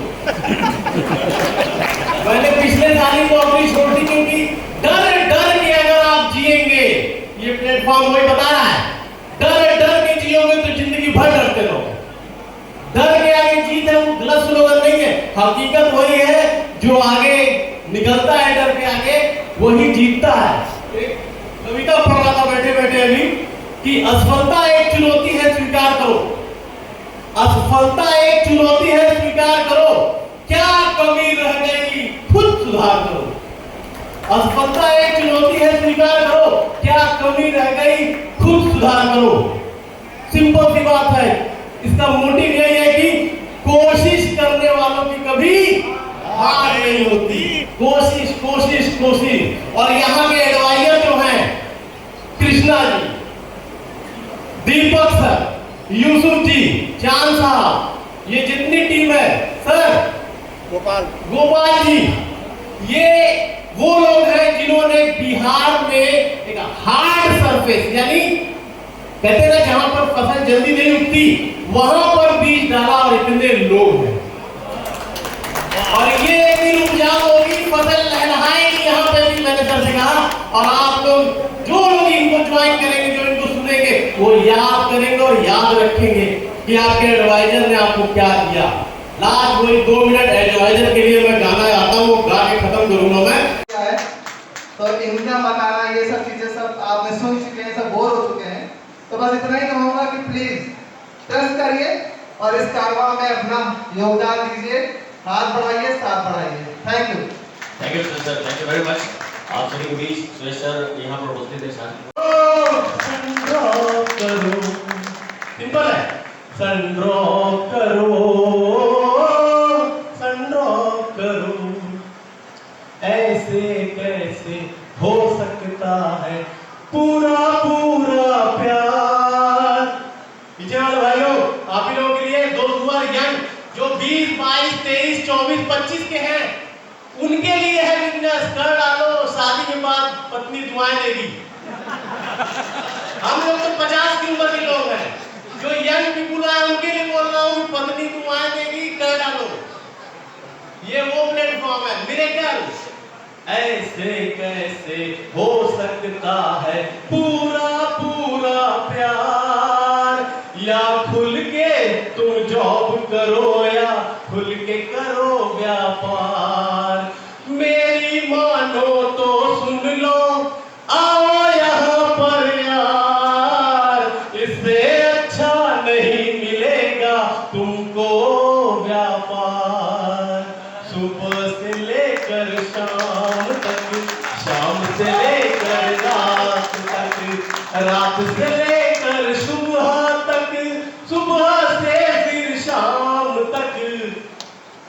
Speaker 9: मैंने पिछले साल ही नौकरी छोड़ दी क्योंकि डर डर के अगर आप जिएंगे, ये प्लेटफॉर्म वही बता रहा है, डर डर के जियोगे तो जिंदगी भर डरते रहोगे। डर के आगे जीत है, वो गलत स्लोगन नहीं है, हकीकत वही है। जो आगे निकलता है डर के आगे वही जीतता है। एक कविता पढ़ रहा था बैठे बैठे अभी कि असफलता एक चुनौती है, स्वीकार करो। असफलता एक चुनौती है, स्वीकार करो। क्या कमी रह गई खुद सुधार करो। असफलता एक चुनौती है, स्वीकार करो। क्या कमी रह गई खुद सुधार करो। सिंपल सी बात है। इसका मोटिव यही है कि कोशिश करने वालों की कभी हार नहीं होती। कोशिश कोशिश कोशिश। और यहाँ के एडवाइजर जो हैं, कृष्णा जी, दीपक सर, यूसुफ जी, चांद साहब, ये जितनी टीम है, सर गोपाल जी, ये वो लोग हैं जिन्होंने बिहार में एक हार्ड सरफेस, यानी कहते ना जहां पर फसल जल्दी नहीं उगती वहां पर बीज डाला और इतने लोग हैं। और ये एक दिन उपजाऊ होगी, फसल लहलहाएगी। यहाँ पे भी मैंने सर से कहा, और आप लोग जो लोग इनको ज्वाइन करेंगे, जो इनको सुनेंगे, वो याद करेंगे और याद रखेंगे कि आपके एडवाइजर ने आपको क्या दिया। लास्ट वही 2 मिनट एडवाइजर के लिए मैं गाना गाता हूँ, गा के खत्म करूंगा मैं।
Speaker 3: तो इनका बताना, ये सब चीजें सब आपने सुन चुके हैं, सब बोर हो चुके हैं। तो बस इतना ही कहूँगा कि प्लीज ट्रस्ट करिए और इस कारवां में अपना योगदान दीजिए, हाथ बढ़ाइए, साथ बढ़ाइए। Thank you
Speaker 10: sir, thank you very much. आप सभी के बीच सुरेश सर यहाँ पर उपस्थित है।
Speaker 9: सिंपल है, संड्रॉप करो, संड्रॉप करो। ऐसे कैसे हो सकता है पूरा पूरा प्यार? पीछे वाले भाई लोग, आप ही लोगों के लिए दो हुआ यंग जो 20, 22, 23, 24, 25 के हैं, उनके लिए है बिजनेस। कर डालो, शादी के बाद पत्नी दुआएं देगी। हम लोग तो 50 की उम्र के लोग हैं, जो यंग पीपुल है उनके लिए बोल रहा हूँ, पत्नी दुआएं देगी, कर डालो। ये वो प्लेटफॉर्म है मिरेकल। ऐसे कैसे हो सकता है पूरा पूरा प्यार? रात से लेकर सुबह तक, सुबह से फिर शाम तक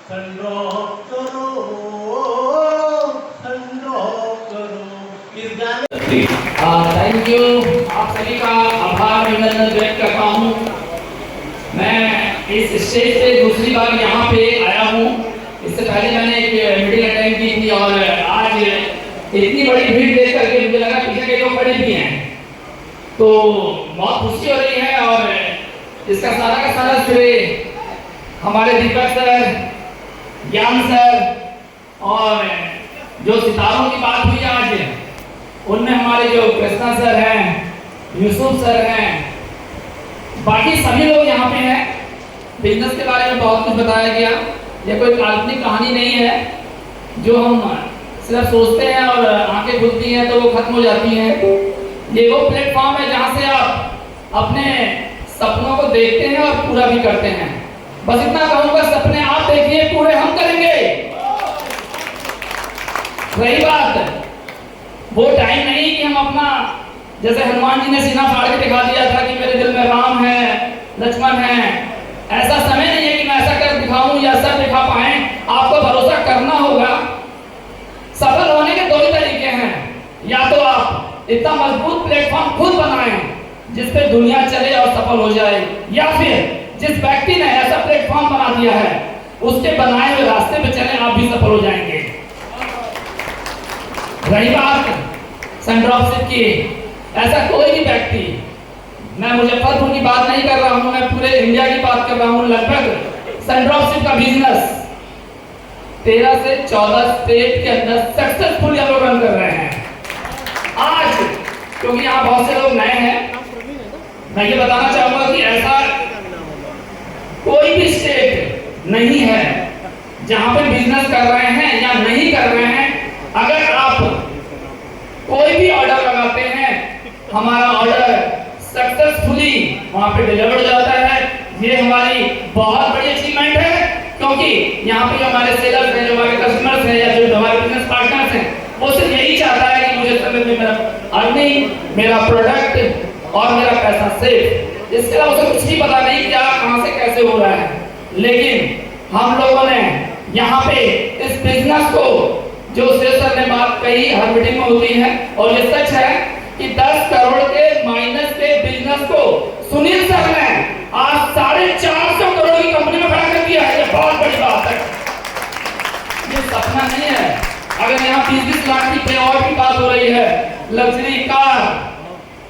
Speaker 9: सनड्रॉप करो, सनड्रॉप करो। इस गाने
Speaker 5: थैंक यू, आप सभी का आभार अभिनंदन व्यक्त करता हूँ। मैं इस स्टेज पे दूसरी बार यहाँ पे आया हूँ। इससे पहले मैंने एक मीटिंग अटेंड की थी और आज इतनी बड़ी भीड़ देख करके मुझे लगा पीछे के लोग खड़े भी हैं, तो बहुत खुशी हो रही है। और इसका सारा का सारा श्रेय हमारे दीपक सर, ज्ञान सर और जो सितारों की बात हुई आज, उनमें हमारे जो कृष्णा सर हैं, यूसुफ सर हैं, बाकी सभी लोग यहाँ पे हैं। बिजनेस के बारे में बहुत कुछ बताया गया। ये कोई काल्पनिक कहानी नहीं है जो हम सिर्फ सोचते हैं और आंखें खुलती हैं तो वो खत्म हो जाती हैं। ये वो प्लेटफॉर्म है जहाँ से आप अपने सपनों को देखते हैं और पूरा भी करते हैं। बस इतना कहूँगा, सपने आप देखिए, पूरे हम करेंगे। रही बात, वो टाइम नहीं कि हम अपना, जैसे हनुमान जी ने सीना फाड़ के दिखा दिया था कि मेरे दिल में राम है, लक्ष्मण है। ऐसा समय नहीं है कि मैं ऐसा कर दिखाऊं या ऐसा दिखा पाए। आपको भरोसा करना होगा। सफल होने के दो ही तरीके हैं, या तो आप इतना मजबूत प्लेटफॉर्म खुद बनाएं जिस पे दुनिया चले और सफल हो जाए, या फिर जिस व्यक्ति ने ऐसा प्लेटफॉर्म बना दिया है उसके बनाए हुए रास्ते पे चले, आप भी सफल हो जाएंगे। रही बात सनड्रॉपशिप की, ऐसा कोई भी व्यक्ति, मैं मुजफ्फरपुर की बात नहीं कर रहा हूं, मैं पूरे इंडिया की बात कर रहा हूं, लगभग सनड्रॉपशिप का बिजनेस 13 से 14 स्टेट के अंदर सक्सेसफुली हम लोग रन कर रहे हैं। आज क्योंकि यहाँ बहुत से लोग नए हैं, मैं ये बताना चाहूंगा कि ऐसा कोई भी स्टेट नहीं है जहां पे बिजनेस कर रहे हैं या नहीं कर रहे हैं। अगर आप कोई भी ऑर्डर लगाते हैं, हमारा ऑर्डर सक्सेसफुली वहां पे डिलीवर हो जाता है। ये हमारी बहुत बड़ी अचीवमेंट है, क्योंकि यहाँ पे जो हमारे सेलर्स हैं, जो हमारे कस्टमर्स हैं या जो हमारे बिजनेस पार्टनर्स हैं, वो सिर्फ यही चाहता है कि मुझे समय में मेरा अर्निंग, मेरा प्रोडक्ट और मेरा पैसा सेफ। इसके अलावा उसे कुछ भी पता नहीं क्या कहां से कैसे हो रहा है। लेकिन हम लोगों ने यहाँ पे इस बिजनेस को, जो सर ने बात कही हर मीटिंग में होती है, और ये सच है कि 10 करोड़ के माइनस के बिजनेस को सुनील सर ने आज 450 करोड़ की कंपनी में खड़ा कर दिया है। ये बहुत बड़ी बात है, ये सपना नहीं है। अगर यहाँ 20-20 लाख की पेआउट की बात हो रही है, लग्जरी कार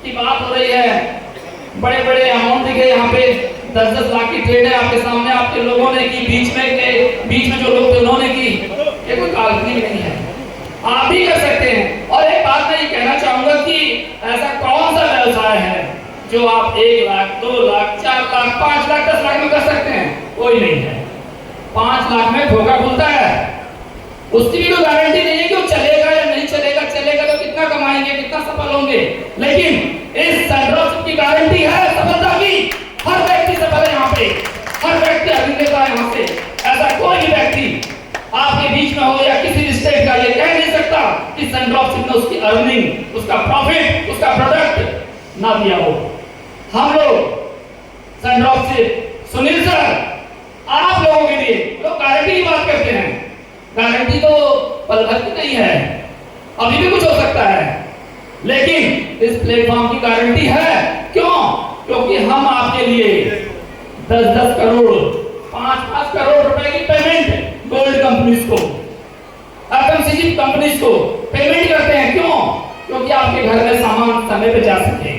Speaker 5: की बात हो रही है, बड़े बड़े अमाउंट दिखे यहाँ पे, 10-10 लाख की ट्रेड है आपके सामने, आपके लोगों ने की, बीच में जो लोग थे उन्होंने की। ये कोई काल्पनिक नहीं है, आप भी कर सकते हैं। और एक बात मैं ये कहना चाहूंगा कि ऐसा कौन सा व्यवसाय है जो आप 1 लाख, 2 लाख, 4 लाख, 5 लाख, 10 लाख में कर सकते हैं? कोई नहीं है। 5 लाख में धोखा खुलता है, उसकी भी कोई गारंटी नहीं है कि वो चलेगा या नहीं चलेगा। चलेगा तो कितना कमाएंगे, कितना सफल होंगे, लेकिन इस सनड्रॉपशिप की गारंटी है सफलता की। हर व्यक्ति सफल है यहाँ पे, हर व्यक्ति अभिनेता है यहाँ से। ऐसा कोई भी व्यक्ति आपके बीच में हो या किसी स्टेट का ये कह नहीं सकता कि सनड्रॉपशिप ने उसकी अर्निंग, उसका प्रॉफिट, उसका प्रोडक्ट ना दिया हो। हम लोग सनड्रॉपशिप, सुनील सर, आप लोगों के लिए लोग गारंटी की बात करते हैं। गारंटी तो पल भर की नहीं है, अभी भी कुछ हो सकता है, लेकिन इस प्लेटफॉर्म की गारंटी है। क्यों? क्योंकि हम आपके लिए 10-10 करोड़, 5-5 करोड़ रुपए की पेमेंट गोल्ड कंपनीज को, एफएमसीजी कंपनीज को पेमेंट करते हैं। क्यों? क्योंकि आपके घर में सामान समय पे जा सके।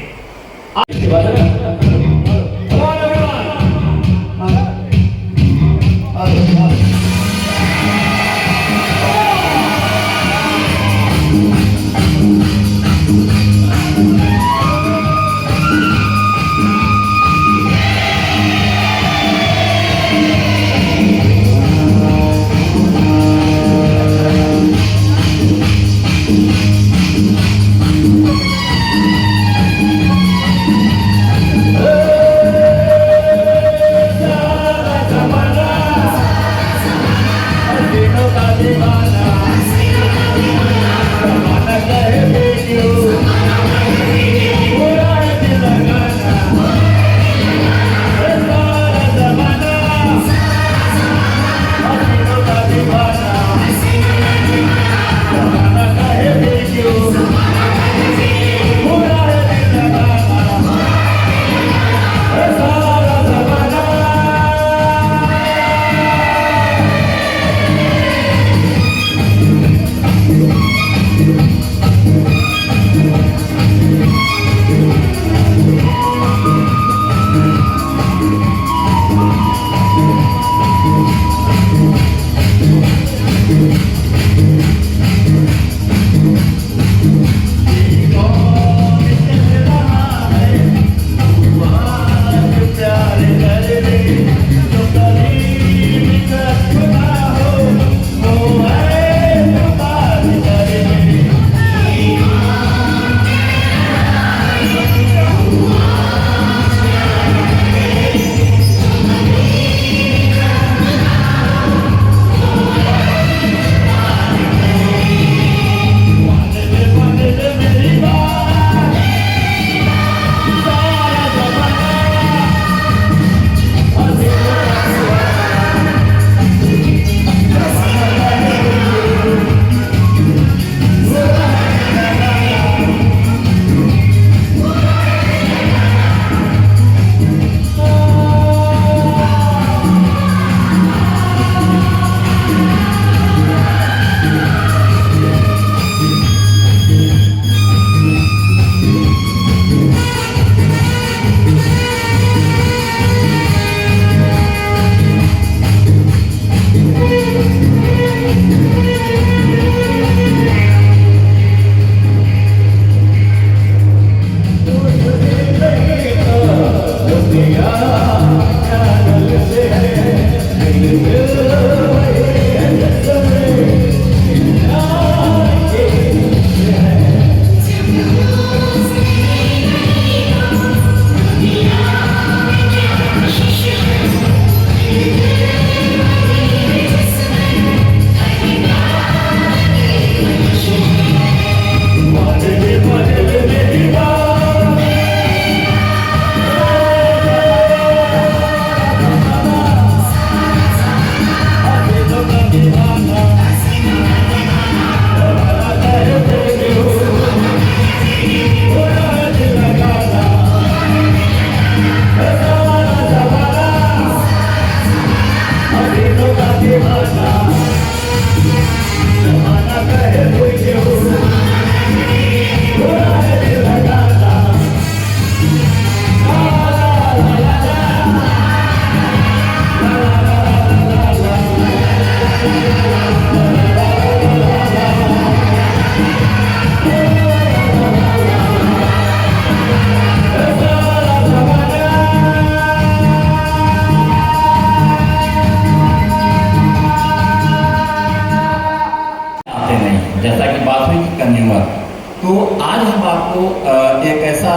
Speaker 11: आपको एक ऐसा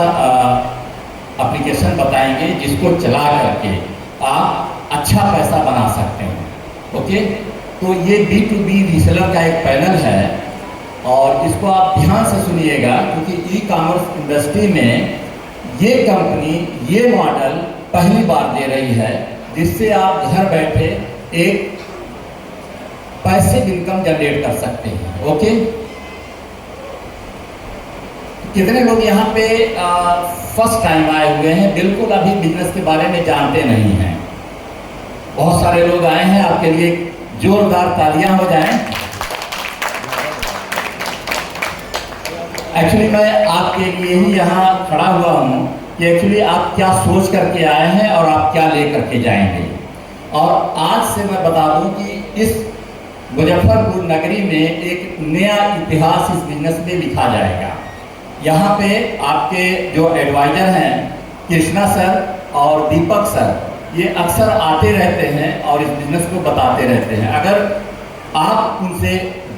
Speaker 11: एप्लीकेशन बताएंगे जिसको चला करके आप अच्छा पैसा बना सकते हैं। ओके, तो ये B2B रीसेलर का एक पैनल है और इसको आप ध्यान से सुनिएगा, क्योंकि ई कॉमर्स इंडस्ट्री में ये कंपनी ये मॉडल पहली बार दे रही है, जिससे आप घर बैठे एक पैसिव इनकम जनरेट कर सकते हैं। ओके, कितने लोग यहाँ पे फर्स्ट टाइम आए हुए हैं, बिल्कुल अभी बिजनेस के बारे में जानते नहीं हैं? बहुत सारे लोग आए हैं, आपके लिए जोरदार तालियां हो जाएं। एक्चुअली मैं आपके लिए ही यहाँ खड़ा हुआ हूँ कि एक्चुअली आप क्या सोच करके आए हैं और आप क्या ले करके जाएंगे। और आज से मैं बता दूं कि इस मुजफ्फरपुर नगरी में एक नया इतिहास इस बिजनेस में लिखा जाएगा। यहाँ पे आपके जो एडवाइजर हैं कृष्णा सर और दीपक सर, ये अक्सर आते रहते हैं और इस बिजनेस को बताते रहते हैं। अगर आप उनसे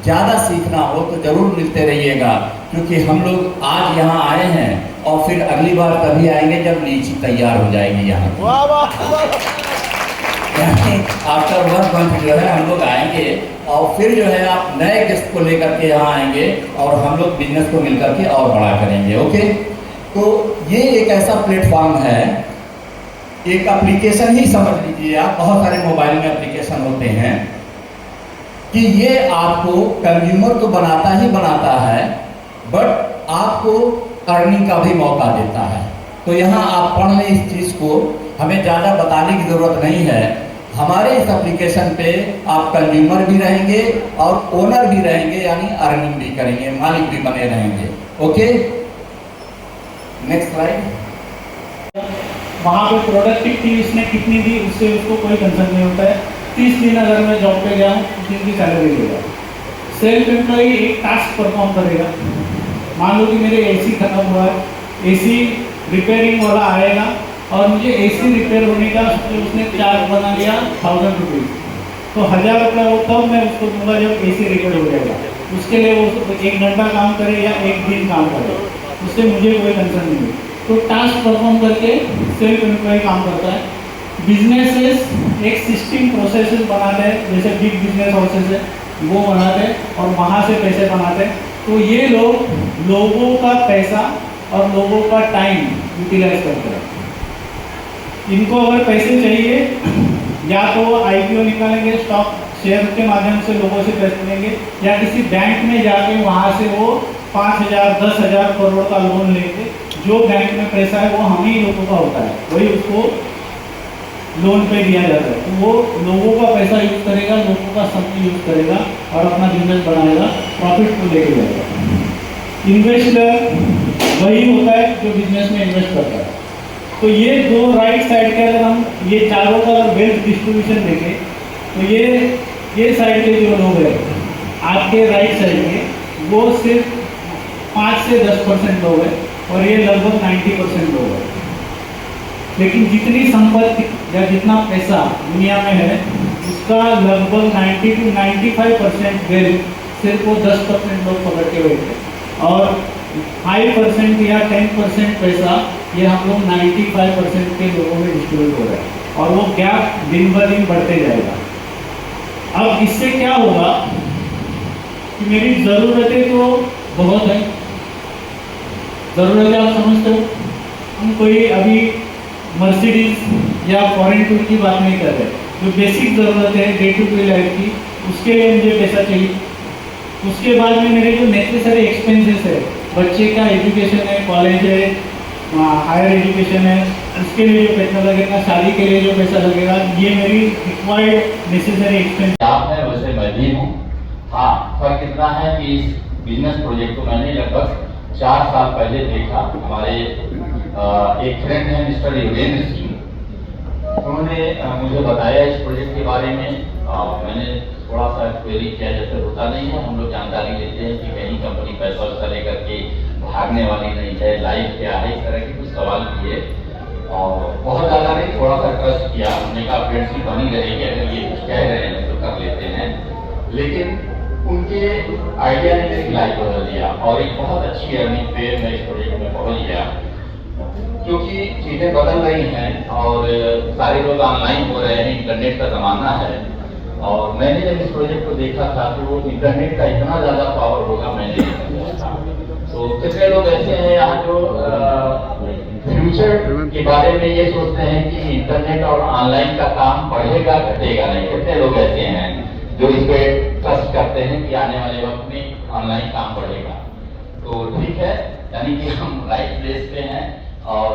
Speaker 11: ज़्यादा सीखना हो तो ज़रूर मिलते रहिएगा, क्योंकि हम लोग आज यहाँ आए हैं और फिर अगली बार तभी आएंगे जब लीची तैयार हो जाएगी यहाँ। आफ्टर 1 मंथ जो है हम लोग आएंगे और फिर जो है आप नए गेस्ट को लेकर के यहाँ आएंगे और हम लोग बिजनेस को मिलकर के और बड़ा करेंगे। ओके, तो ये एक ऐसा प्लेटफॉर्म है, एक एप्लीकेशन ही समझ लीजिए आप, बहुत सारे मोबाइल में एप्लीकेशन होते हैं, कि ये आपको कंज्यूमर तो बनाता ही बनाता है, बट आपको अर्निंग का भी मौका देता है। तो यहाँ आप पढ़ लें इस चीज़ को, हमें ज़्यादा बताने की ज़रूरत नहीं है। हमारे इस एप्लीकेशन पे आप कंज्यूमर भी रहेंगे और ओनर भी रहेंगे, यानी अर्निंग भी करेंगे, मालिक भी बने रहेंगे। Okay, next slide.
Speaker 7: वहाँ पे प्रोडक्टिविटी उसने कितनी दी उससे उसको कोई कंसर्न नहीं होता है। 30 दिन अगर मैं जॉब पे गया हूँ, 30 दिन की सैलरी लेगा। सेल्फ एम्प्लॉई एक टास्क परफॉर्म करेगा। मान लो कि मेरे AC खत्म हुआ है, AC रिपेयरिंग वाला आएगा और मुझे AC रिपेयर होने का उसने चार्ज बना लिया 1000 रुपीज़, तो 1000 रुपये वो तब मैं उसको दूंगा जब AC रिपेयर हो जाएगा। उसके लिए वो 1 घंटा काम करे या 1 दिन काम करे, उससे मुझे कोई कंसर्न नहीं है। तो टास्क परफॉर्म करके सेल्फ एम्प्लॉय काम करता है। बिजनेसेस एक सिस्टम प्रोसेसेस बनाते हैं, जैसे बिग बिजनेस हाउसेस है वो बनाते हैं और वहाँ से पैसे बनाते हैं। तो ये लोग लोगों का पैसा और लोगों का टाइम यूटिलाइज करते हैं। इनको अगर पैसे चाहिए, या तो IPO निकालेंगे, स्टॉक शेयर के माध्यम से लोगों से पैसे लेंगे, या किसी बैंक में जाके वहाँ से वो 5000 10,000 करोड़ का लोन लेंगे। जो बैंक में पैसा है वो हम ही लोगों का होता है, वही उसको लोन पे दिया जाता है। तो वो लोगों का पैसा यूज करेगा, लोगों का समय यूज करेगा और अपना बिजनेस बनाएगा, प्रॉफिट को लेके जाएगा। इन्वेस्टर वही होता है जो बिजनेस में इन्वेस्ट करता है। तो ये दो राइट साइड के अगर हम ये चारों का अगर वेल्थ डिस्ट्रीब्यूशन देखें, तो ये साइड के जो लोग हैं आपके राइट साइड के, वो सिर्फ 5 से 10% लोग हैं और ये लगभग 90% लोग हैं। लेकिन जितनी संपत्ति या जितना पैसा दुनिया में है, उसका लगभग 90 to 95% वेल्थ सिर्फ वो 10% लोग पकड़ के बैठे, और 5% या 10% पैसा ये हम लोग 95% के लोगों में डिस्ट्रीब्यूट हो रहा है, और वो गैप दिन ब दिन बढ़ते जाएगा। अब इससे क्या होगा कि मेरी ज़रूरतें तो बहुत हैं, ज़रूरतें आप समझते हो। हम कोई अभी मर्सिडीज या फॉरेन टूर की बात नहीं कर रहे, जो बेसिक ज़रूरत है डे टू डे लाइफ की, उसके लिए मुझे पैसा चाहिए। उसके बाद में मेरे जो नेसेसरी एक्सपेंसेस है, बच्चे का एजुकेशन है, कॉलेज है, हायर एजुकेशन है, उसके लिए जो पैसा लगेगा, शादी के लिए जो पैसा लगेगा, ये मेरी रिक्वायर्ड नेसेसरी एक्सपेंस।
Speaker 12: आप है वैसे मैं भी हूँ। हाँ, फर्क इतना है कि इस बिजनेस प्रोजेक्ट को मैंने लगभग 4 साल पहले देखा। हमारे एक फ्रेंड हैं मिस्टर योगेंद्र सिंह, उन्होंने मुझे बताया इस प्रोजेक्ट के बारे में। मैंने थोड़ा सा क्वेरी किया, जैसे होता नहीं है, हम लोग जानकारी लेते हैं कि कहीं कंपनी पैसा वैसा लेकर के भागने वाली नहीं है, लाइफ क्या है, इस तरह के कुछ सवाल किए और बहुत ज़्यादा नहीं, थोड़ा सा ट्रस्ट किया। हमने कहा फ्रेंडशिप बनी रहेगी, अगर ये कुछ कह रहे हैं तो कर लेते हैं। लेकिन उनके आइडिया ने मेरी लाइफ बदल दिया और एक बहुत अच्छी अर्निंग पे मैं इस प्रोजेक्ट में पहुंच गया, क्योंकि चीज़ें बदल रही हैं और सारे लोग ऑनलाइन हो रहे हैं, इंटरनेट का ज़माना है। और मैंने जब इस प्रोजेक्ट को देखा था तो इंटरनेट का इतना ज़्यादा पावर होगा मैंने नहीं सोचा था। तो कितने लोग ऐसे हैं यहाँ जो फ्यूचर के बारे में ये सोचते हैं कि इंटरनेट और ऑनलाइन का काम बढ़ेगा घटेगा नहीं? कितने लोग ऐसे हैं जो इस पे ट्रस्ट करते हैं कि आने वाले वक्त में ऑनलाइन काम बढ़ेगा? तो ठीक है, यानी कि हम राइट प्लेस पे हैं। और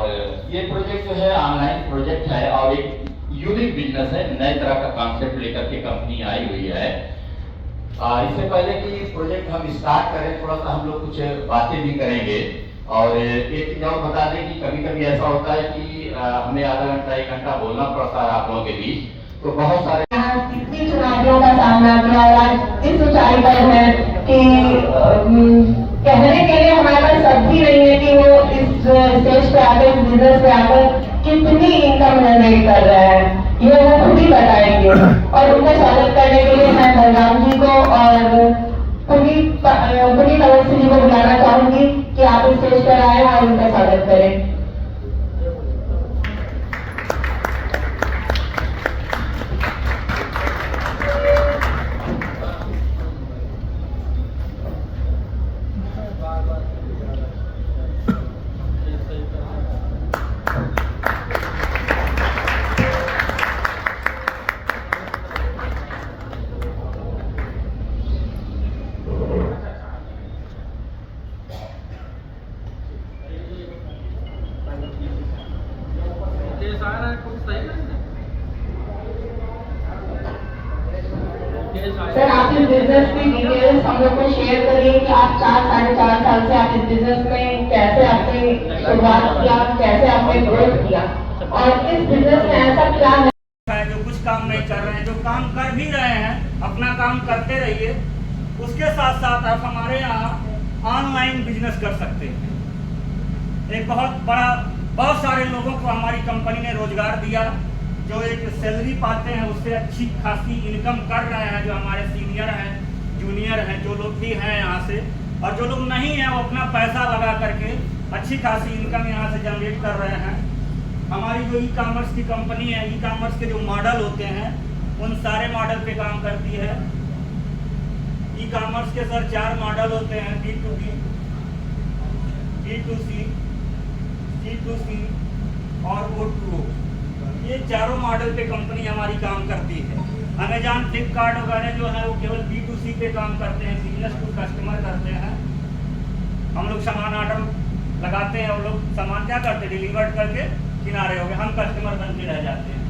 Speaker 12: ये प्रोजेक्ट जो है ऑनलाइन प्रोजेक्ट है और एक यूनिक बिजनेस है, नए तरह का कॉन्सेप्ट लेकर के कंपनी आई हुई है। इससे पहले कि प्रोजेक्ट हम स्टार्ट करें, थोड़ा सा हम लोग कुछ बातें भी करेंगे। और एक चीज और बता दें कि कभी कभी ऐसा होता है कि हमें आधा घंटा 1 घंटा बोलना पड़ता है आप लोगों के बीच, तो बहुत सारे
Speaker 8: कितनी चुनौतियों का सामना किया और आज इस ऊंचाई पर है कि कहने के लिए हमारे पास शब्द ही नहीं है कि वो इस स्टेज पे आकर, इस बिजनेस पे आकर कितनी इनकम जनरेट कर रहे हैं, ये वो खुद ही बताएंगे। और उनका स्वागत करने के लिए मैं बलराम जी को और पुनीत अवस्थी जी को बुलाना चाहूंगी कि आप इस स्टेज पर आए और उनका स्वागत करें। सर, आप इस बिजनेस की डिटेल्स हम लोग को शेयर करिए कि आप 4-4.5 साल से आप इस बिजनेस में कैसे आपने शुरुआत किया, कैसे आपने ग्रोथ किया, और इस बिजनेस में ऐसा क्या है
Speaker 13: जो कुछ काम नहीं कर रहे हैं, जो काम कर भी रहे हैं अपना काम करते रहिए। उसके साथ साथ आप हमारे यहाँ ऑनलाइन बिजनेस कर सकते हैं। एक बहुत सारे लोगों को हमारी कंपनी ने रोजगार दिया, जो एक सैलरी पाते हैं उससे अच्छी खासी इनकम कर रहे हैं, जो हमारे सीनियर हैं, जूनियर हैं, जो लोग भी हैं यहाँ से, और जो लोग नहीं हैं वो अपना पैसा लगा करके अच्छी खासी इनकम यहाँ से जनरेट कर रहे हैं। हमारी जो ई कॉमर्स की कंपनी है, ई कॉमर्स के जो मॉडल होते हैं उन सारे मॉडल पे काम करती है। ई कॉमर्स के सर 4 मॉडल होते हैं, B2B, B2C, C2C और O2O। ये चारों मॉडल पे कंपनी हमारी काम करती है। अमेजॉन, फ्लिपकार्ट वगैरह जो है वो केवल B2C पे काम करते हैं, बिजनेस टू कस्टमर करते हैं। हम लोग सामान ऑर्डर लगाते हैं, वो लोग सामान क्या करते हैं, डिलीवर्ड करके किनारे हो गए, हम कस्टमर बन के रह जाते हैं।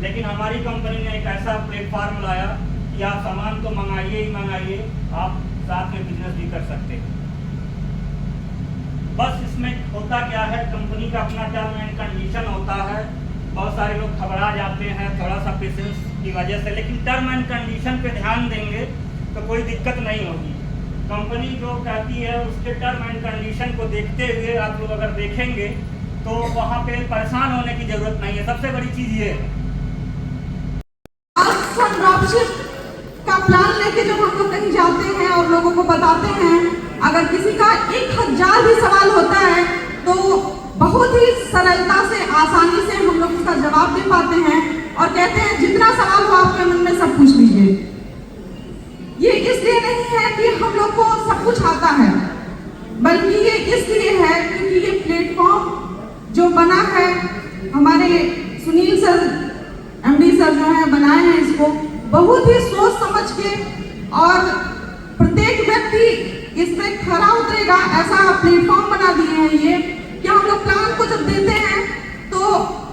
Speaker 13: लेकिन हमारी कंपनी ने एक ऐसा प्लेटफॉर्म लाया कि आप सामान तो मंगाइए ही मंगाइए, आप साथ में बिजनेस भी कर सकते हैं। बस इसमें होता क्या है, कंपनी का अपना टर्म एंड कंडीशन होता है। बहुत सारे लोग घबरा जाते हैं थोड़ा सा पेशेंस की वजह से, लेकिन टर्म एंड कंडीशन पे ध्यान देंगे तो कोई दिक्कत नहीं होगी। कंपनी जो कहती है उसके टर्म एंड कंडीशन को देखते हुए आप लोग अगर देखेंगे तो वहाँ पे परेशान होने की जरूरत नहीं है। सबसे बड़ी चीज ये है,
Speaker 8: का प्लान लेके जब हम लोग कहीं जाते हैं और लोगों को बताते हैं, अगर किसी का 1000 भी सवाल होता है तो बहुत ही सरलता से, आसानी से हम लोग उसका जवाब दे पाते हैं और कहते हैं जितना सवाल हो आपके मन में सब पूछ लीजिए। ये इसलिए नहीं है कि हम लोग को सब कुछ आता है, बल्कि ये इसलिए है क्योंकि ये प्लेटफॉर्म जो बना है, हमारे सुनील सर, MD सर जो है बनाए हैं इसको बहुत ही सोच समझ के, और प्रत्येक व्यक्ति इसमें खरा उतरेगा ऐसा प्लेटफॉर्म बना दिए हैं ये, कि हम लोग प्लान को जब देते हैं तो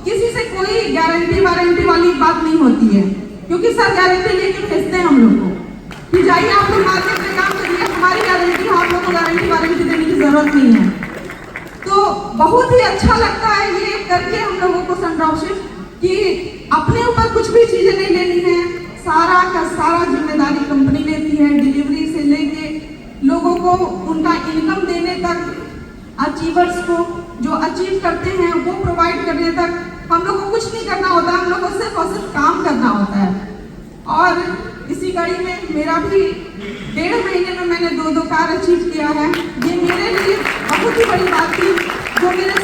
Speaker 8: किसी से कोई गारंटी वारंटी वाली बात नहीं होती है, क्योंकि सर गारंटी लेके भेजते हैं हम लोग को कि जाइए आप लोग मार्केट में काम करिए, हमारी गारंटी, आप लोग को गारंटी वारंटी देने की जरूरत नहीं है। तो बहुत ही अच्छा लगता है ये करके हम लोगों को ड्रॉपशिप, कि अपने ऊपर कुछ भी चीजें नहीं लेनी है, सारा का सारा जिम्मेदारी कंपनी लेती है, डिलीवरी से लेके लोगों को उनका इनकम देने तक, अचीवर्स को जो अचीव करते हैं वो प्रोवाइड करने तक हम लोग को कुछ नहीं करना होता, हम लोग को सिर्फ और सिर्फ काम करना होता है। और इसी कड़ी में मेरा भी 1.5 महीने में मैंने 2 कार अचीव किया है। ये मेरे लिए बहुत ही बड़ी बात थी, जो मेरे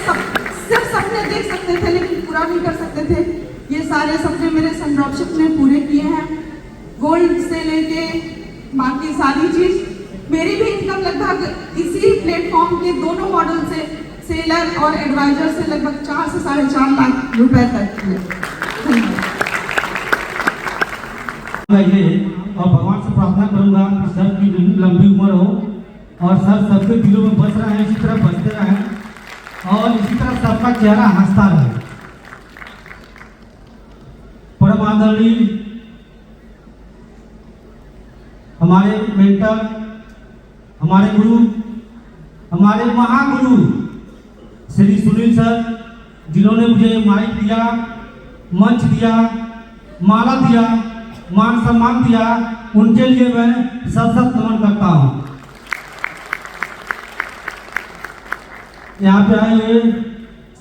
Speaker 8: सिर्फ सपने देख सकते थे लेकिन पूरा नहीं कर सकते थे। ये सारे सपने मेरे सन-ड्रॉपशिप ने पूरे किए हैं। गोल्ड से लेके बाकी सारी चीज, मेरी भी इनकम लगभग इसी प्लेटफॉर्म के दोनों मॉडल से, सेलर और एडवाइजर से, लगभग 4 से 4.5 लाख रुपए तक की है।
Speaker 14: और भगवान से प्रार्थना करूंगा कि सर की लंबी उम्र हो और सर सबके दिलों में बस रहे हैं, इसी तरह बसते रहें और इसी तरह सबका चेहरा हंसता रहे। परम आदरणीय हमारे मेंटर, हमारे गुरु, हमारे महागुरु श्री सुनील सर, जिन्होंने मुझे माइक दिया, मंच दिया, माला दिया, मान सम्मान दिया, उनके लिए मैं सत नमन करता हूँ। यहाँ पे आए हुए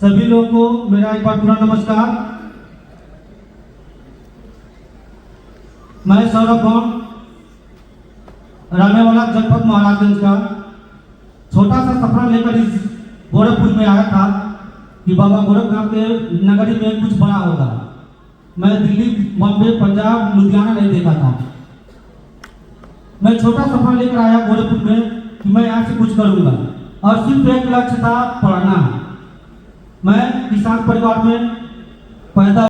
Speaker 14: सभी लोगों को मेरा एक बार पूरा नमस्कार। मैं सौरभ गौड़, रहने वाला जनपद महाराजगंज का, छोटा सा सपना लेकर इस गोरखपुर में आया था कि बाबा गोरखनाथ के नगरी में कुछ बड़ा होगा। मैं दिल्ली, बॉम्बे, पंजाब, लुधियाना नहीं देखा था। मैं छोटा सपना लेकर आया गोरखपुर में कि मैं यहाँ से कुछ करूँगा और सिर्फ एक लक्ष्य था, पढ़ना। मैं किसान परिवार में पैदा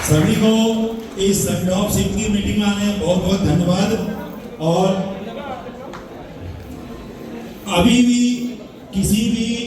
Speaker 15: सभी को इस सन-ड्रॉपशिप की मीटिंग में आने बहुत बहुत धन्यवाद। और अभी भी किसी भी